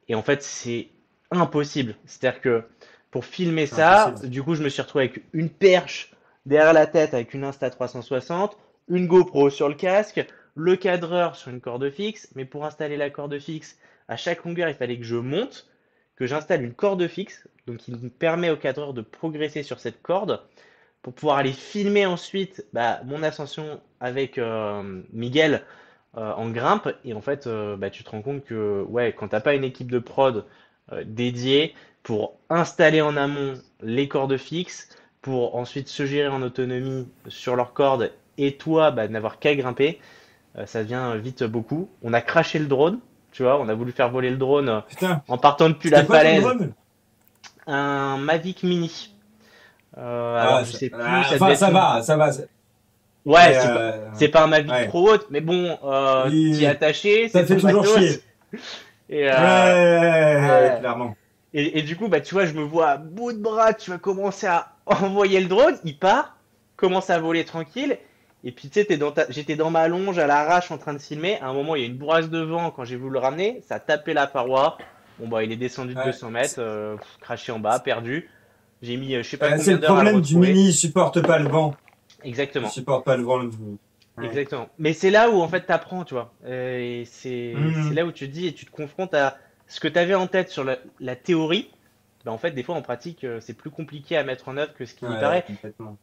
Et en fait, c'est impossible. C'est-à-dire que pour filmer ça, Impossible. du coup, je me suis retrouvé avec une perche derrière la tête avec une Insta360, une GoPro sur le casque, le cadreur sur une corde fixe, mais pour installer la corde fixe, à chaque longueur, il fallait que je monte, que j'installe une corde fixe, donc il me permet au cadreur de progresser sur cette corde pour pouvoir aller filmer ensuite mon ascension avec Miguel en grimpe. Et en fait, tu te rends compte que ouais, quand t'as pas une équipe de prod dédiée pour installer en amont les cordes fixes, pour ensuite se gérer en autonomie sur leurs cordes et toi n'avoir qu'à grimper, ça devient vite beaucoup. On a craché le drone, tu vois, on a voulu faire voler le drone Putain, en partant depuis c'était la quoi ton falaise. drone? Un Mavic Mini. Alors je sais plus, ça devait Enfin, être ça va. Ouais, Mais, c'est pas un Mavic ouais. Pro haute, mais bon, t'y es attaché, Ça c'est fait ton toujours matos. chier. Et, Ouais, clairement. et du coup, tu vois, je me vois à bout de bras, tu vas commencer à envoyer le drone, il part, commence à voler tranquille, et puis tu sais, j'étais dans ma longe à l'arrache en train de filmer, à un moment, il y a une bourrasque de vent, quand j'ai voulu le ramener, ça a tapé la paroi, bon il est descendu de Ouais. 200 mètres, craché en bas, perdu, j'ai mis je sais pas C'est combien le d'heures à le problème du retrouver. mini, il supporte pas le vent. Il Exactement. supporte pas le vent. Ouais. Exactement. Mais c'est là où en fait t'apprends, tu vois. Et c'est Mhm. là où tu te dis et tu te confrontes à ce que tu avais en tête sur la théorie. En fait, des fois en pratique, c'est plus compliqué à mettre en œuvre que ce qui n'y Ouais, paraît. complètement.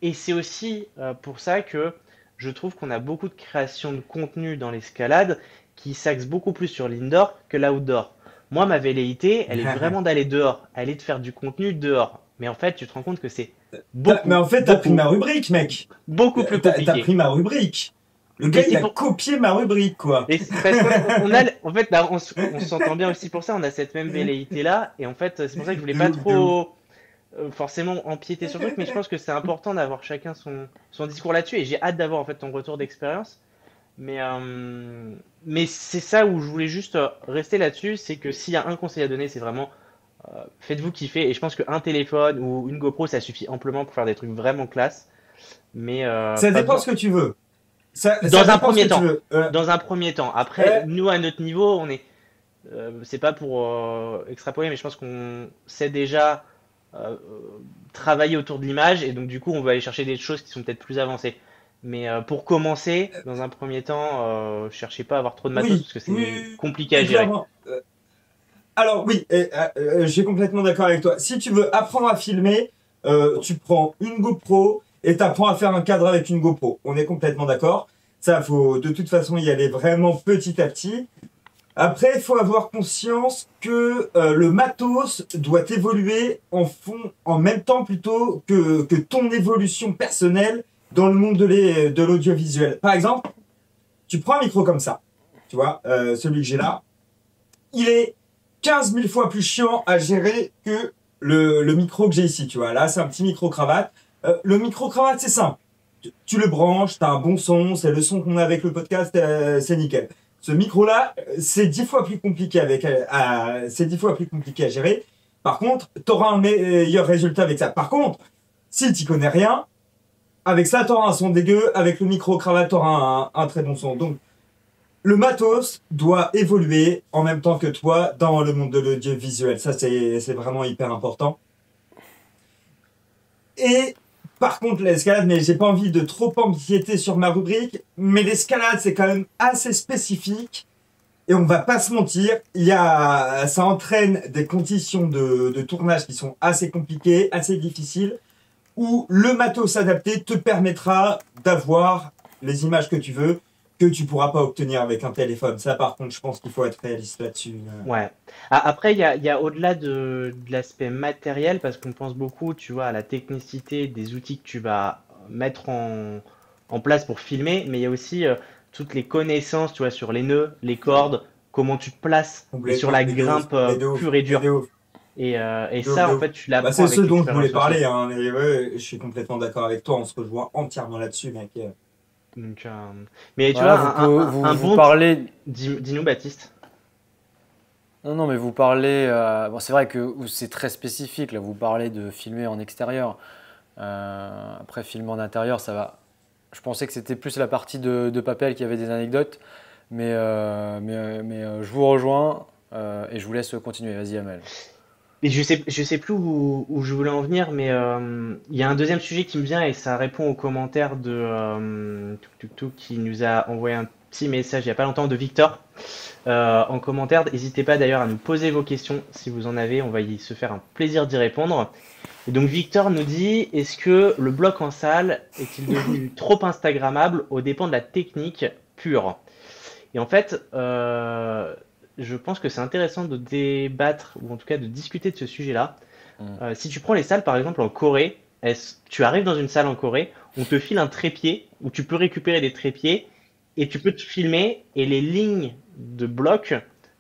Et c'est aussi pour ça que je trouve qu'on a beaucoup de création de contenu dans l'escalade qui s'axe beaucoup plus sur l'indoor que l'outdoor. Moi, ma velléité, elle est vraiment d'aller dehors, elle est de faire du contenu dehors. Mais en fait, tu te rends compte que c'est Mais en fait, t'as pris ma rubrique, mec. beaucoup plus T'as compliqué. pris ma rubrique. Le Mais gars, c'est il a pour- copié ma rubrique, quoi. Et parce qu'on a, en fait, on s'entend bien aussi pour ça, on a cette même velléité-là, et en fait, c'est pour ça que je voulais De pas ouf, de ouf. trop forcément empiéter sur le truc, mais je pense que c'est important d'avoir chacun son discours là-dessus, et j'ai hâte d'avoir en fait ton retour d'expérience. Mais c'est ça où je voulais juste rester là-dessus, c'est que s'il y a un conseil à donner, c'est vraiment faites-vous kiffer, et je pense qu'un téléphone ou une GoPro, ça suffit amplement pour faire des trucs vraiment classe, mais Ça pas dépend besoin. ce que tu veux. Ça Dans un dépend ce premier que tu temps. veux. Dans un premier temps. Après, Euh, nous, à notre niveau, c'est pas pour extrapoler, mais je pense qu'on sait déjà euh, travailler autour de l'image et donc du coup, on va aller chercher des choses qui sont peut-être plus avancées. Mais pour commencer, dans un premier temps, cherchez pas à avoir trop de matos oui, parce que c'est oui, compliqué à oui, gérer. clairement. Alors oui, je suis complètement d'accord avec toi. Si tu veux apprendre à filmer, tu prends une GoPro et tu apprends à faire un cadre avec une GoPro. On est complètement d'accord. Ça, faut de toute façon y aller vraiment petit à petit. Après, il faut avoir conscience que le matos doit évoluer en même temps plutôt que ton évolution personnelle dans le monde de l'audiovisuel. Par exemple, tu prends un micro comme ça, tu vois, celui que j'ai là, il est 15 000 fois plus chiant à gérer que le micro que j'ai ici, tu vois. Là, c'est un petit micro-cravate. Le micro-cravate, c'est simple. Tu le branches, tu as un bon son, c'est le son qu'on a avec le podcast, c'est nickel. Ce micro-là, c'est 10 fois plus compliqué c'est 10 fois plus compliqué à gérer. Par contre, tu auras un meilleur résultat avec ça. Par contre, si tu connais rien, avec ça, tu auras un son dégueu. Avec le micro-cravate, tu auras un très bon son. Donc, le matos doit évoluer en même temps que toi dans le monde de l'audiovisuel. Ça, c'est vraiment hyper important. Et par contre, l'escalade, mais j'ai pas envie de trop empiéter sur ma rubrique, mais l'escalade, c'est quand même assez spécifique. Et on va pas se mentir, ça entraîne des conditions de tournage qui sont assez compliquées, assez difficiles, où le matos adapté te permettra d'avoir les images que tu veux, que tu pourras pas obtenir avec un téléphone. Ça, par contre, je pense qu'il faut être réaliste là-dessus. Ouais. Après, il y a au-delà de l'aspect matériel, parce qu'on pense beaucoup, tu vois, à la technicité des outils que tu vas mettre en place pour filmer, mais il y a aussi toutes les connaissances, tu vois, sur les nœuds, les cordes, comment tu te places, et sur Complètement, la mais de ouf, grimpe mais de ouf, pure et mais dure. de ouf, Et de ouf, ça, de en ouf. fait, tu Bah, l'apprends c'est avec ce dont je voulais l'expérience aussi. parler, hein. Et ouais, je suis complètement d'accord avec toi, on se rejoint entièrement là-dessus, mec. Donc, mais tu Voilà, vois, vous, pouvez- vous, un vous bon... parlez. Dis-nous, Baptiste. Non, non, mais vous parlez. Bon, c'est vrai que c'est très spécifique. Là, vous parlez de filmer en extérieur. Après, filmer en intérieur, ça va. Je pensais que c'était plus la partie de Papel qui avait des anecdotes. Mais je vous rejoins et je vous laisse continuer. Vas-y, Amel. Et je sais plus où je voulais en venir, mais il y a un deuxième sujet qui me vient et ça répond aux commentaires de qui nous a envoyé un petit message il y a pas longtemps de Victor en commentaire. N'hésitez pas d'ailleurs à nous poser vos questions si vous en avez, on va y se faire un plaisir d'y répondre. Et donc Victor nous dit, est-ce que le bloc en salle est-il devenu trop instagrammable aux dépens de la technique pure? Et en fait, je pense que c'est intéressant de débattre, ou en tout cas de discuter de ce sujet-là. Si tu prends les salles, par exemple, en Corée, tu arrives dans une salle en Corée, on te file un trépied, où tu peux récupérer des trépieds, et tu peux te filmer, et les lignes de blocs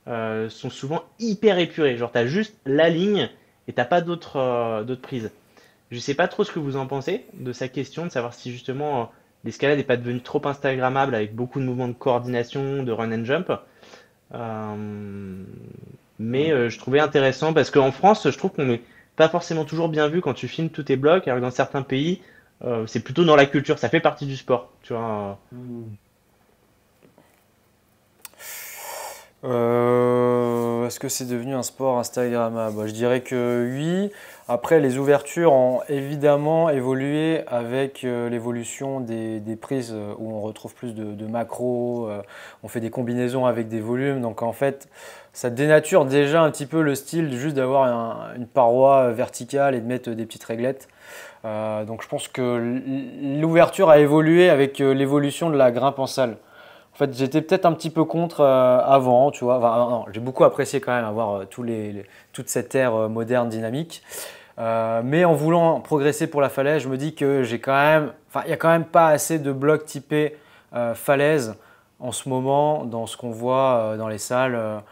sont souvent hyper épurées. Genre, tu as juste la ligne, et t'as pas d'autres prises. Je sais pas trop ce que vous en pensez de sa question, de savoir si justement l'escalade n'est pas devenue trop instagrammable avec beaucoup de mouvements de coordination, de run and jump. Euh, mais je trouvais intéressant parce qu'en France, je trouve qu'on n'est pas forcément toujours bien vu quand tu filmes tous tes blocs, alors que dans certains pays, c'est plutôt dans la culture, ça fait partie du sport, tu vois. Est-ce que c'est devenu un sport Instagrammable? Je dirais que oui. Après, les ouvertures ont évidemment évolué avec l'évolution des prises où on retrouve plus de macros, on fait des combinaisons avec des volumes. Donc en fait, ça dénature déjà un petit peu le style juste d'avoir une paroi verticale et de mettre des petites réglettes. Donc je pense que l'ouverture a évolué avec l'évolution de la grimpe en salle. En fait, j'étais peut-être un petit peu contre avant, tu vois. Enfin, non, j'ai beaucoup apprécié quand même avoir toute cette ère moderne, dynamique. Mais en voulant progresser pour la falaise, je me dis que il y a quand même pas assez de blocs typés falaise en ce moment dans ce qu'on voit dans les salles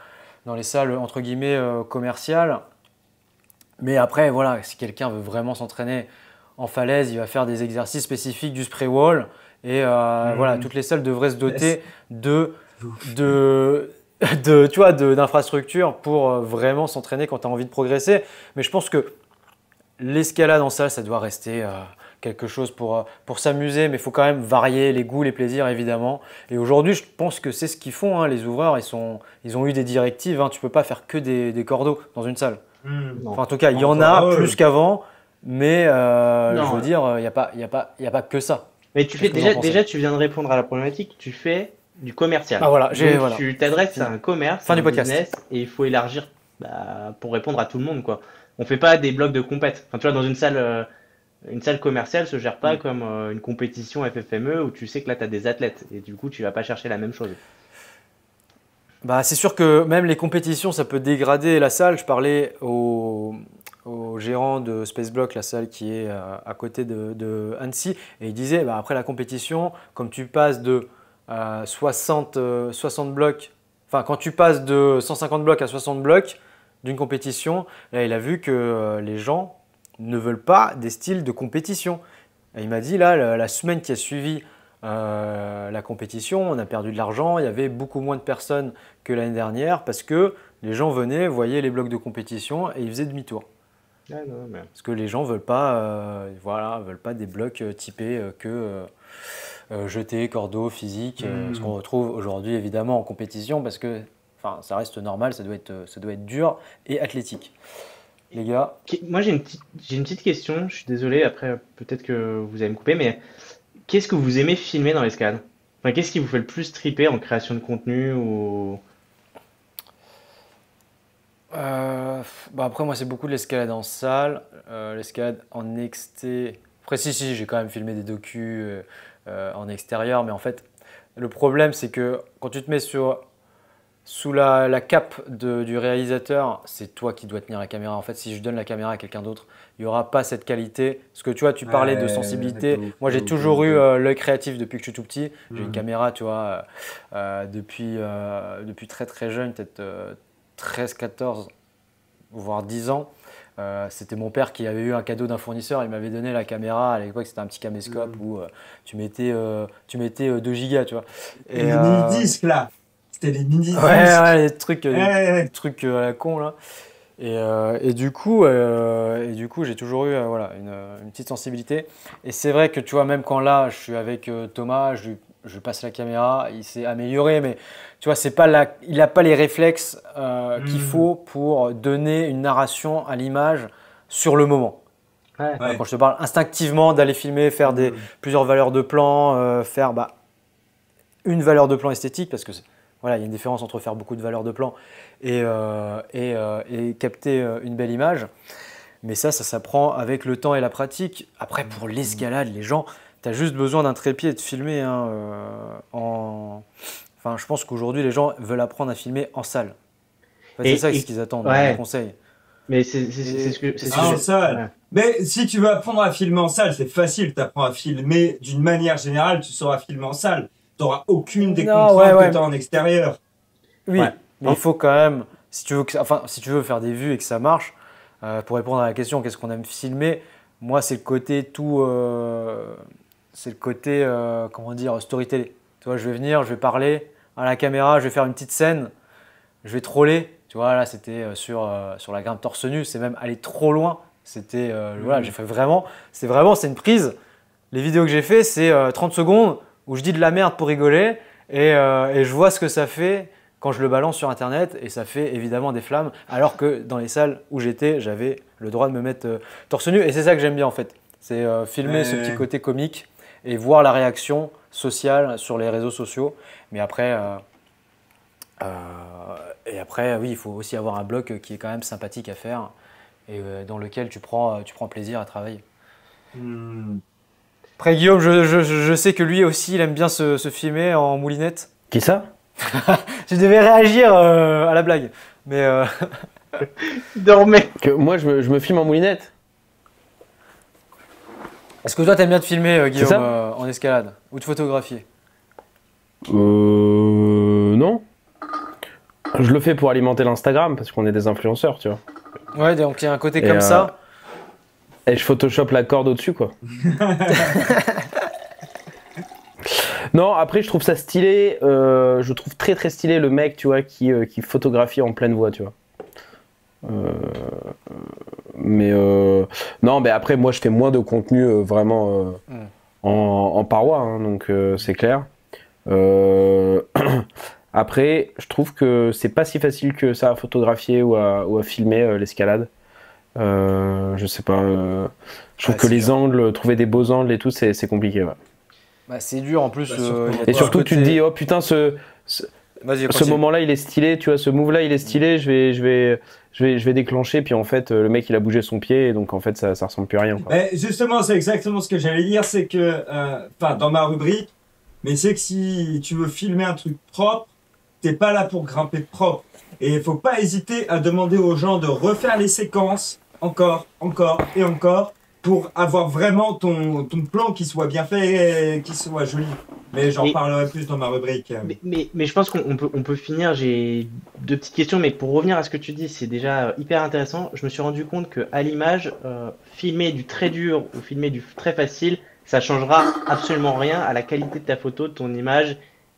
entre guillemets commerciales. Mais après, voilà, si quelqu'un veut vraiment s'entraîner en falaise, il va faire des exercices spécifiques du spray wall. Et voilà, toutes les salles devraient se doter d'infrastructures pour vraiment s'entraîner quand tu as envie de progresser. Mais je pense que l'escalade en salle, ça doit rester quelque chose pour s'amuser, mais il faut quand même varier les goûts, les plaisirs évidemment. Et aujourd'hui, je pense que c'est ce qu'ils font, hein, les ouvreurs, ils ont eu des directives, hein, tu ne peux pas faire que des cordeaux dans une salle. Enfin, en tout cas, il y en a plus qu'avant, mais je veux dire, il n'y a pas que ça. Mais tu fais déjà, tu viens de répondre à la problématique, tu fais du commercial. Ah voilà, Donc, tu t'adresses à un commerce, fin à du un podcast. business, et il faut élargir pour répondre à tout le monde, quoi. On fait pas des blocs de compète. Enfin, tu vois, dans une salle commerciale se gère pas comme une compétition FFME où tu sais que là, tu as des athlètes, et du coup, tu vas pas chercher la même chose. C'est sûr que même les compétitions, ça peut dégrader la salle. Je parlais au gérant de Space Block, la salle qui est à côté de Annecy, et il disait après la compétition, comme tu passes de 60 blocs, enfin quand tu passes de 150 blocs à 60 blocs d'une compétition, là il a vu que les gens ne veulent pas des styles de compétition. Et il m'a dit là, la semaine qui a suivi la compétition, on a perdu de l'argent, il y avait beaucoup moins de personnes que l'année dernière parce que les gens venaient, voyaient les blocs de compétition et ils faisaient demi-tour. Parce que les gens veulent pas des blocs typés que jetés, cordeaux, physique, ce qu'on retrouve aujourd'hui évidemment en compétition parce que ça reste normal, ça doit être dur et athlétique. Les gars. Moi j'ai une petite question, je suis désolé, après peut-être que vous allez me couper, mais qu'est-ce que vous aimez filmer dans l'escalade? Enfin, qu'est-ce qui vous fait le plus triper en création de contenu ou... Après moi c'est beaucoup de l'escalade en salle, l'escalade en exté. Après si j'ai quand même filmé des docus en extérieur, mais en fait le problème c'est que quand tu te mets sous la cape du réalisateur, c'est toi qui dois tenir la caméra. En fait, si je donne la caméra à quelqu'un d'autre, il n'y aura pas cette qualité. Parce que tu vois, tu parlais de sensibilité. Moi, j'ai toujours eu l'œil créatif depuis que je suis tout petit. J'ai une caméra, tu vois, depuis très très jeune, peut-être 13, 14, voire 10 ans. C'était mon père qui avait eu un cadeau d'un fournisseur. Il m'avait donné la caméra. À l'époque, c'était un petit caméscope où tu mettais 2 gigas, tu vois. Et le mini-disque, là. C'était les mini-disques. Ouais, les trucs à la con, là. Et du coup, j'ai toujours eu une petite sensibilité. Et c'est vrai que, tu vois, même quand là, je suis avec Thomas, je je passe la caméra, il s'est amélioré, mais tu vois, il n'a pas les réflexes qu'il faut pour donner une narration à l'image sur le moment. Ouais. Quand je te parle instinctivement d'aller filmer, faire plusieurs valeurs de plan, faire une valeur de plan esthétique, parce que voilà, il y a une différence entre faire beaucoup de valeurs de plan et capter une belle image. Mais ça s'apprend avec le temps et la pratique. Après, pour l'escalade, les gens, tu as juste besoin d'un trépied et de filmer. Enfin, je pense qu'aujourd'hui, les gens veulent apprendre à filmer en salle. En fait, c'est ça ce qu'ils attendent, un conseil. Mais c'est ce que en salle. Ouais. Mais si tu veux apprendre à filmer en salle, c'est facile. Tu apprends à filmer d'une manière générale, tu sauras filmer en salle. Tu n'auras aucune des contraintes que tu as en extérieur. Oui, mais il faut quand même, si tu veux faire des vues et que ça marche, pour répondre à la question, qu'est-ce qu'on aime filmer? Moi, c'est le côté comment dire, storytelling. Tu vois, je vais venir, je vais parler à la caméra, je vais faire une petite scène, je vais troller. Tu vois, là, c'était sur la grimpe torse nu, c'est même aller trop loin. C'était, voilà, j'ai fait vraiment, c'est une prise. Les vidéos que j'ai fait, c'est 30 secondes où je dis de la merde pour rigoler et je vois ce que ça fait quand je le balance sur Internet et ça fait évidemment des flammes. Alors que dans les salles où j'étais, j'avais le droit de me mettre torse nu et c'est ça que j'aime bien en fait. C'est filmer ce petit côté comique et voir la réaction sociale sur les réseaux sociaux. Mais après, oui, il faut aussi avoir un bloc qui est quand même sympathique à faire et dans lequel tu prends plaisir à travailler. Après, Guillaume, je sais que lui aussi, il aime bien se filmer en moulinette. Qui ça? Je devais réagir à la blague, mais... Dormez. Que moi, je me filme en moulinette. Est-ce que toi, t'aimes bien te filmer, Guillaume, en escalade ou te photographier? Non. Je le fais pour alimenter l'Instagram parce qu'on est des influenceurs, tu vois. Ouais, donc il y a un côté comme ça. Et je photoshop la corde au-dessus, quoi. Non, après, je trouve ça stylé. Je trouve très très stylé le mec, tu vois, qui photographie en pleine voie, tu vois. Non, mais après, moi, je fais moins de contenu vraiment en paroi, hein, donc c'est clair. Après, je trouve que c'est pas si facile que ça à photographier ou à filmer l'escalade. Je sais pas. Je trouve que les angles, trouver des beaux angles et tout, c'est compliqué. Ouais. Bah, c'est dur en plus. Et surtout, tu te dis, oh putain, ce moment-là, il est stylé, tu vois, ce move-là, il est stylé, je vais déclencher, puis en fait, le mec, il a bougé son pied, et donc en fait, ça ressemble plus à rien. Quoi. Mais justement, c'est exactement ce que j'allais dire, c'est que, dans ma rubrique, mais c'est que si tu veux filmer un truc propre, t'es pas là pour grimper propre. Et il faut pas hésiter à demander aux gens de refaire les séquences encore et encore pour avoir vraiment ton plan qui soit bien fait et qui soit joli. Mais j'en parlerai plus dans ma rubrique. Mais je pense qu'on peut finir. J'ai deux petites questions, mais pour revenir à ce que tu dis, c'est déjà hyper intéressant. Je me suis rendu compte qu'à l'image, filmer du très dur ou filmer du très facile, ça changera absolument rien à la qualité de ta photo, de ton image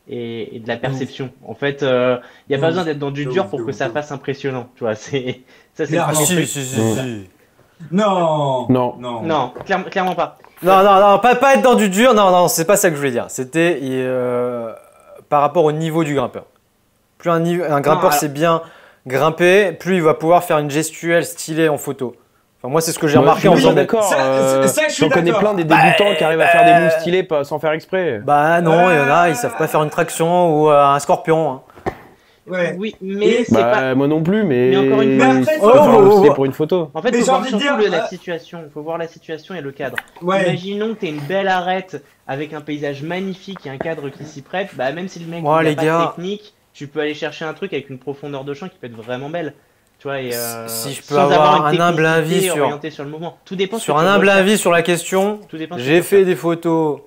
et de la perception. En fait, il n'y a pas besoin d'être dans du dur pour que ça fasse impressionnant. Tu vois, c'est le premier truc. Non, clairement pas. Non, pas être dans du dur. Non, c'est pas ça que je voulais dire. C'était par rapport au niveau du grimpeur. Plus un grimpeur sait bien grimper, plus il va pouvoir faire une gestuelle stylée en photo. Enfin, moi, c'est ce que j'ai remarqué en faisant. D'accord. J'en connais plein des débutants qui arrivent à faire des moves stylés sans faire exprès. Bah non, il y en a, ils savent pas faire une traction ou un scorpion. Hein. Ouais. Oui, mais c'est pas. Moi non plus, mais encore une fois, c'est pour une photo. En fait, il faut voir surtout la situation. Il faut voir la situation et le cadre. Ouais. Imaginons que tu es une belle arête avec un paysage magnifique et un cadre qui s'y prête. Bah, même si le mec n'a pas de technique, tu peux aller chercher un truc avec une profondeur de champ qui peut être vraiment belle. Tu vois, et, si je peux avoir un humble avis sur le mouvement. Tout dépend sur un humble avis sur la question. J'ai fait des photos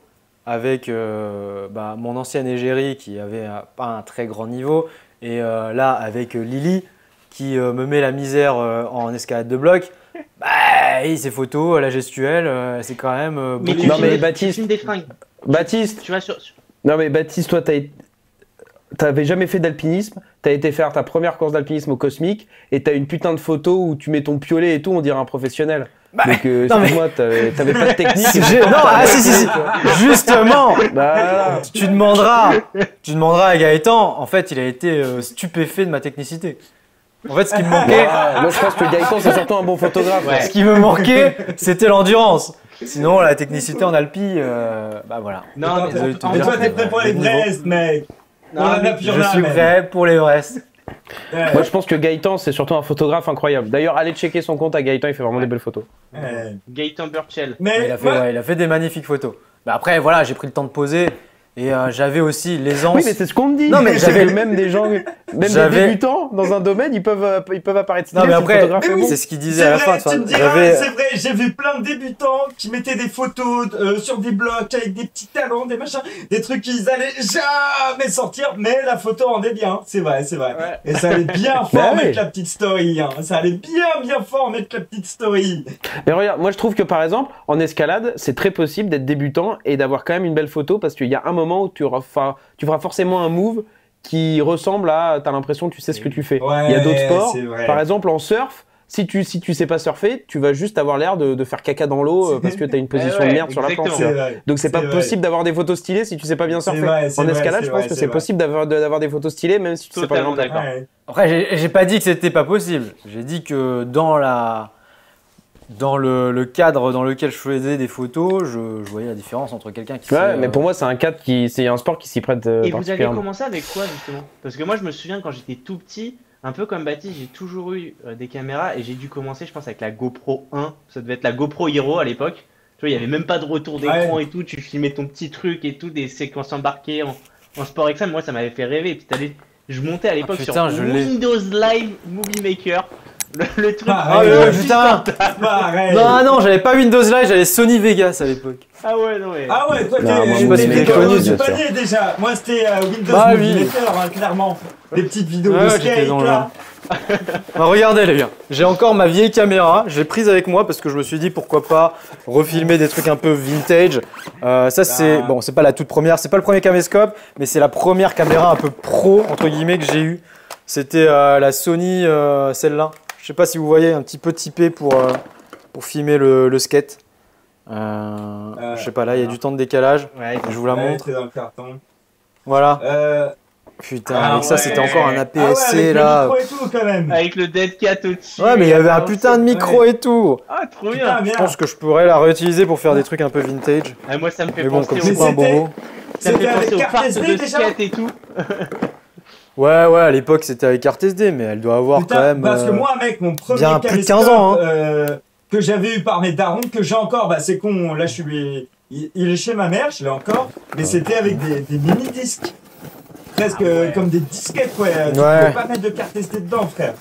avec mon ancienne égérie qui avait pas un très grand niveau. Et là, avec Lily, qui me met la misère en escalade de bloc, ces photos, la gestuelle, c'est quand même... non mais Baptiste, tu vois, non mais Baptiste, toi, t'avais jamais fait d'alpinisme, t'as été faire ta première course d'alpinisme au Cosmique, et t'as une putain de photo où tu mets ton piolet et tout, on dirait un professionnel. Bah, Donc, non, mais- excuse-moi, t'avais pas de technique. Non, ah si, justement, Bah, tu demanderas à Gaëtan, en fait, il a été stupéfait de ma technicité. En fait, ce qui me manquait, moi, je pense que Gaëtan, c'est surtout un bon photographe. Ouais. ce qui me manquait, c'était l'endurance. Sinon, la technicité en Alpi, bah voilà. Non, désolé de te Mais dire toi, que- t'es prêt pour le niveau. l'Everest, mec. Non, On en a mais plus Je rien, suis même. prêt pour l'Everest. Ouais. Moi, je pense que Gaëtan, c'est surtout un photographe incroyable. D'ailleurs, allez checker son compte à Gaëtan, il fait vraiment des belles photos. Ouais. Gaëtan Burchell. Mais Il a fait des magnifiques photos. Bah après, voilà, j'ai pris le temps de poser et j'avais aussi l'aisance. Oui, mais c'est ce qu'on me dit. Non, mais C'est j'avais- que même des gens, même des J'avais- débutants dans un domaine, ils peuvent apparaître stylés. Non, mais si le après, photographe est bon. c'est ce qu'il disait c'est à la vrai, fin. tu me diras, J'avais. c'est vrai, j'ai vu plein de débutants qui mettaient des photos sur des blocs avec des petits talons, des machins, des trucs qu'ils allaient jamais sortir, mais la photo rendait bien, c'est vrai, c'est vrai. Ouais. Et ça allait bien fort Bah ouais. mettre la petite story, hein. Ça allait bien fort mettre la petite story. Mais regarde, moi je trouve que par exemple, en escalade, c'est très possible d'être débutant et d'avoir quand même une belle photo parce qu'il y a un moment où tu feras forcément un move qui ressemble à, t'as l'impression que tu sais ce que tu fais. Ouais, Il y a d'autres sports, c'est vrai. par exemple en surf, si tu sais pas surfer, tu vas juste avoir l'air de faire caca dans l'eau parce que t'as une position Ouais, de merde sur la exactement. planche. C'est vrai. Donc c'est pas vrai. possible d'avoir des photos stylées si tu sais pas bien C'est surfer. vrai, c'est En vrai, escalade, c'est je pense vrai, que c'est c'est vrai. possible d'avoir des photos stylées même si tu sais pas Totalement bien. d'accord. Ouais. Après, j'ai pas dit que c'était pas possible. J'ai dit que dans le cadre dans lequel je faisais des photos, je voyais la différence entre quelqu'un qui Ouais, sait, mais pour moi c'est un sport qui s'y prête Et vous avez particulièrement. commencé avec quoi justement? Parce que moi je me souviens quand j'étais tout petit, un peu comme Baptiste, j'ai toujours eu des caméras et j'ai dû commencer je pense avec la GoPro 1, ça devait être la GoPro Hero à l'époque. Tu vois, il y avait même pas de retour d'écran et tout, tu filmais ton petit truc et tout, des séquences embarquées en sport extrême, moi ça m'avait fait rêver. Et puis je montais à l'époque putain, sur je l'ai. Windows Live Movie Maker, le truc. Ah, Ah ouais, ouais, putain. Pareil. Non, j'avais pas Windows Live, j'avais Sony Vegas à l'époque. Ah ouais, non mais. Ah ouais, toi Non, moi, t'es je sais pas si t'es vous connu connaissez, du bien sûr. panier déjà. Moi c'était Windows Bah Movie oui. Maker, hein, clairement. Des petites vidéos Ouais, de j'étais skate dans le là. Bah, regardez les gars, j'ai encore ma vieille caméra, j'ai prise avec moi parce que je me suis dit pourquoi pas refilmer des trucs un peu vintage. Ça c'est bon, c'est pas la toute première, c'est pas le premier caméscope, mais c'est la première caméra un peu pro entre guillemets que j'ai eu. C'était la Sony celle-là. Je sais pas si vous voyez, un petit peu typé pour filmer le skate. Je sais pas, là il y a du temps de décalage. Ouais, Je vous la Ouais, montre. t'es dans le carton. Voilà. Putain, Ah avec ça ouais. c'était encore un Ah ouais, APS-C avec là. le micro et tout quand même. avec le Dead Cat au-dessus. Ouais, mais il y avait un putain de micro et tout. Ah, trop Putain, bien. Je bien. pense que je pourrais la réutiliser pour faire des trucs un peu vintage. Ah, moi ça me fait Mais bon, penser comme au je suis pas un c'était- bobo. Ça me fait C'était avec penser au carte parc SD de déjà. skate et tout. Ouais, à l'époque c'était avec carte SD, mais elle doit avoir Putain, quand même. parce que moi, mec, mon premier bien plus de 15 caméscope, ans, hein. que j'avais eu par mes darons, que j'ai encore, bah c'est con, là je suis. Il est chez ma mère, je l'ai encore, mais c'était avec des mini-disques. Presque comme des disquettes, quoi. Tu Ouais. pouvais pas mettre de carte SD dedans, frère.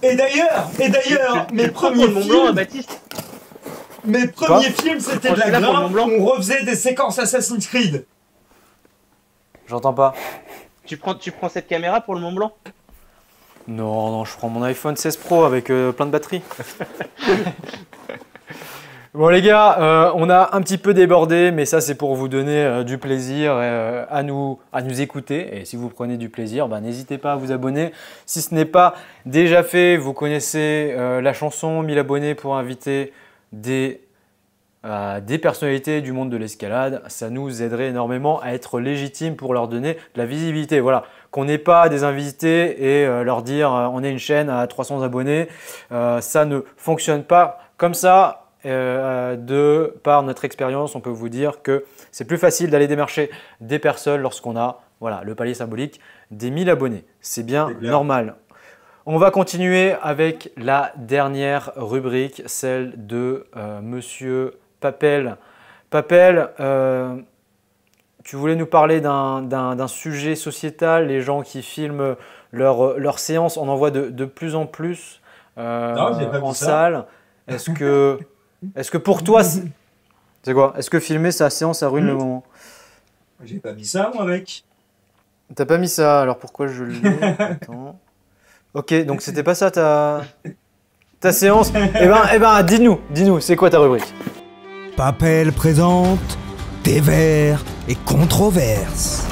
Et d'ailleurs, mes Tu prends premiers le Mont Blanc, films, Baptiste. c'était de la Franchement, pour le Mont grimpe, Blanc. on refaisait des séquences Assassin's Creed. J'entends pas. Tu prends cette caméra pour le Mont Blanc. Non, je prends mon iPhone 16 Pro avec plein de batteries. Bon les gars, on a un petit peu débordé, mais ça c'est pour vous donner du plaisir à nous écouter. Et si vous prenez du plaisir, bah, n'hésitez pas à vous abonner. Si ce n'est pas déjà fait, vous connaissez la chanson 1000 abonnés pour inviter des personnalités du monde de l'escalade. Ça nous aiderait énormément à être légitime pour leur donner de la visibilité. Voilà, qu'on n'ait pas des invités et leur dire on est une chaîne à 300 abonnés. Ça ne fonctionne pas comme ça. De par notre expérience, on peut vous dire que c'est plus facile d'aller démarcher des personnes lorsqu'on a le palier symbolique des 1000 abonnés. C'est bien C'est clair. normal. On va continuer avec la dernière rubrique, celle de Monsieur Papel. Papel, tu voulais nous parler d'un sujet sociétal, les gens qui filment leurs séances, on en voit de plus en plus Non, j'ai pas vu en ça. salle. Est-ce que pour toi, c'est quoi? Est-ce que filmer sa séance, ça ruine le moment? J'ai pas mis ça, moi, mec. T'as pas mis ça, alors pourquoi je l'ai? Attends. Ok, donc c'était pas ça ta séance? Eh ben, dis-nous, c'est quoi ta rubrique? Papel présente Dévers et controverses.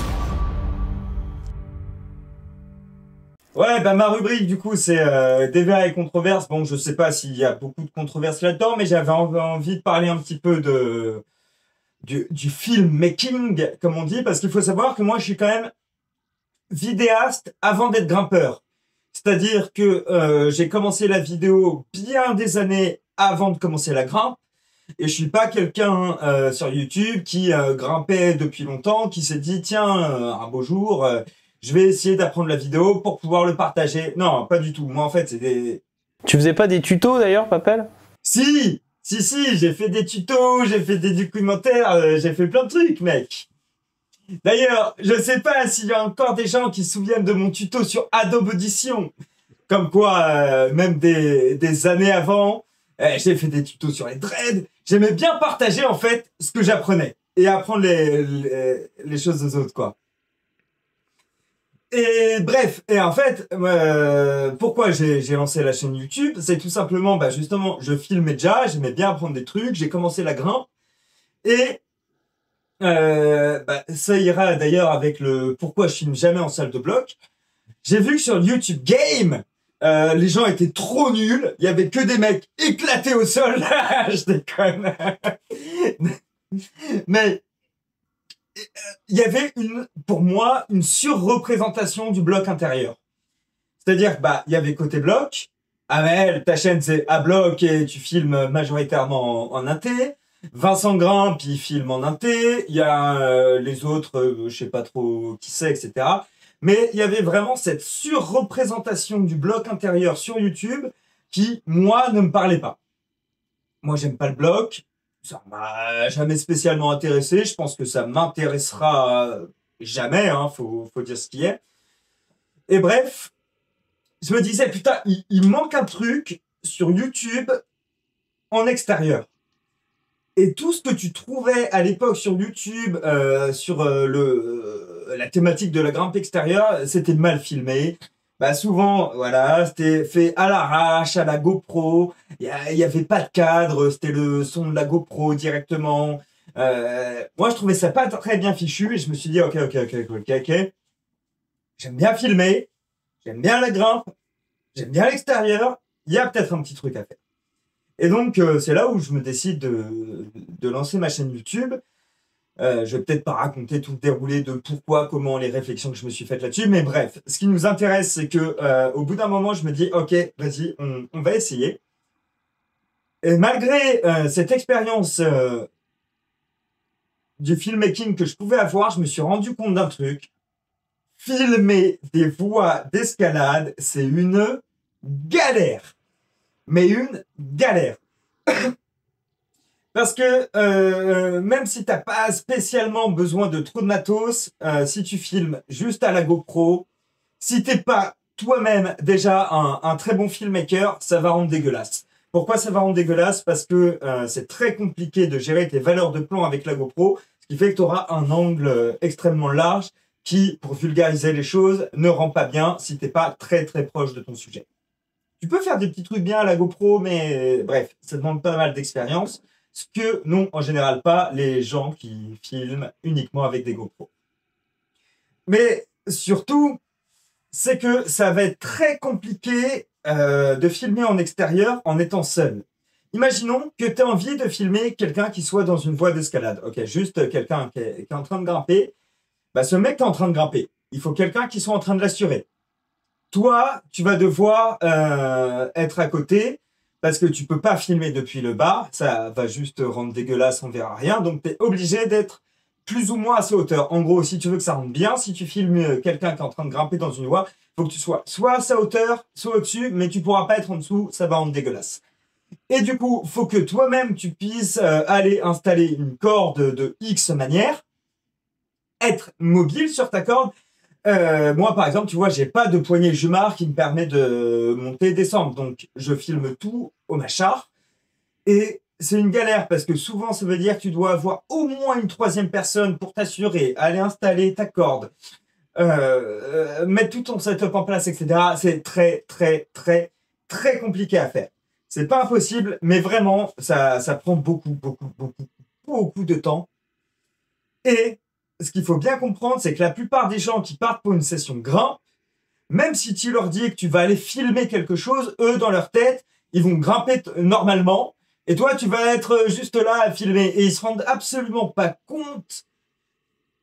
Ouais, bah ma rubrique du coup c'est débat et controverse. Bon, je sais pas s'il y a beaucoup de controverses là-dedans, mais j'avais envie de parler un petit peu du film making, comme on dit, parce qu'il faut savoir que moi je suis quand même vidéaste avant d'être grimpeur. C'est-à-dire que j'ai commencé la vidéo bien des années avant de commencer la grimpe. Et je suis pas quelqu'un sur YouTube qui grimpait depuis longtemps, qui s'est dit tiens un beau jour je vais essayer d'apprendre la vidéo pour pouvoir le partager. Non, pas du tout. Moi en fait c'est des... Tu faisais pas des tutos d'ailleurs, Papel? Si, j'ai fait des tutos, j'ai fait des documentaires, j'ai fait plein de trucs, mec. D'ailleurs, je sais pas s'il y a encore des gens qui se souviennent de mon tuto sur Adobe Audition. Comme quoi, même des années avant, j'ai fait des tutos sur les dreads. J'aimais bien partager, en fait, ce que j'apprenais. Et apprendre les choses aux autres, quoi. Et bref, et en fait, pourquoi j'ai lancé la chaîne YouTube? C'est tout simplement, bah justement, je filmais déjà, j'aimais bien apprendre des trucs, j'ai commencé la grimpe. Et bah, ça ira d'ailleurs avec le pourquoi je filme jamais en salle de bloc. J'ai vu que sur YouTube Game, les gens étaient trop nuls. Il y avait que des mecs éclatés au sol. Je déconne. Mais il y avait pour moi, une surreprésentation du bloc intérieur. C'est-à-dire que bah, il y avait côté bloc. Amel, ta chaîne c'est à bloc et tu filmes majoritairement en inté. Vincent Grimpe, il filme en inté. Il y a les autres, je sais pas trop qui c'est, etc. Mais il y avait vraiment cette surreprésentation du bloc intérieur sur YouTube qui, moi, ne me parlait pas. Moi, j'aime pas le bloc. Ça m'a jamais spécialement intéressé. Je pense que ça m'intéressera jamais, hein, faut dire ce qui est. Et bref, je me disais, putain, il manque un truc sur YouTube en extérieur. Et tout ce que tu trouvais à l'époque sur YouTube, sur la thématique de la grimpe extérieure, c'était mal filmé. Bah souvent, voilà, c'était fait à l'arrache, à la GoPro. Il y avait pas de cadre, c'était le son de la GoPro directement. Moi, je trouvais ça pas très bien fichu et je me suis dit, ok. J'aime bien filmer, j'aime bien la grimpe, j'aime bien l'extérieur. Il y a peut-être un petit truc à faire. Et donc, c'est là où je me décide de lancer ma chaîne YouTube. Je vais peut-être pas raconter tout le déroulé de pourquoi, comment, les réflexions que je me suis faites là-dessus. Mais bref, ce qui nous intéresse, c'est que au bout d'un moment, je me dis, ok, vas-y, on va essayer. Et malgré cette expérience du filmmaking que je pouvais avoir, je me suis rendu compte d'un truc. Filmer des voies d'escalade, c'est une galère. Mais une galère. Parce que même si t'as pas spécialement besoin de trop de matos, si tu filmes juste à la GoPro, si t'es pas toi-même déjà un très bon filmmaker, ça va rendre dégueulasse. Pourquoi ça va rendre dégueulasse? Parce que c'est très compliqué de gérer tes valeurs de plan avec la GoPro, ce qui fait que tu auras un angle extrêmement large qui, pour vulgariser les choses, ne rend pas bien si t'es pas très très proche de ton sujet. Tu peux faire des petits trucs bien à la GoPro, mais bref, ça demande pas mal d'expérience. Ce que n'ont en général pas les gens qui filment uniquement avec des GoPro. Mais surtout, c'est que ça va être très compliqué de filmer en extérieur en étant seul. Imaginons que tu as envie de filmer quelqu'un qui soit dans une voie d'escalade. Ok, juste quelqu'un qui est en train de grimper. Bah, ce mec est en train de grimper. Il faut quelqu'un qui soit en train de l'assurer. Toi, tu vas devoir être à côté parce que tu peux pas filmer depuis le bas. Ça va juste rendre dégueulasse, on verra rien. Donc, tu es obligé d'être plus ou moins à sa hauteur. En gros, si tu veux que ça rentre bien, si tu filmes quelqu'un qui est en train de grimper dans une voie, il faut que tu sois soit à sa hauteur, soit au-dessus, mais tu pourras pas être en dessous, ça va rendre dégueulasse. Et du coup, faut que toi-même, tu puisses aller installer une corde de X manière, être mobile sur ta corde. Moi, par exemple, tu vois, j'ai pas de poignée Jumar qui me permet de monter et descendre. Donc, je filme tout au machar. Et c'est une galère parce que souvent, ça veut dire que tu dois avoir au moins une troisième personne pour t'assurer, aller installer ta corde, mettre tout ton setup en place, etc. C'est très, très, très, très compliqué à faire. C'est pas impossible, mais vraiment, ça prend beaucoup de temps. Et ce qu'il faut bien comprendre, c'est que la plupart des gens qui partent pour une session grimpe même si tu leur dis que tu vas aller filmer quelque chose, eux, dans leur tête, ils vont grimper normalement, et toi, tu vas être juste là à filmer. Et ils se rendent absolument pas compte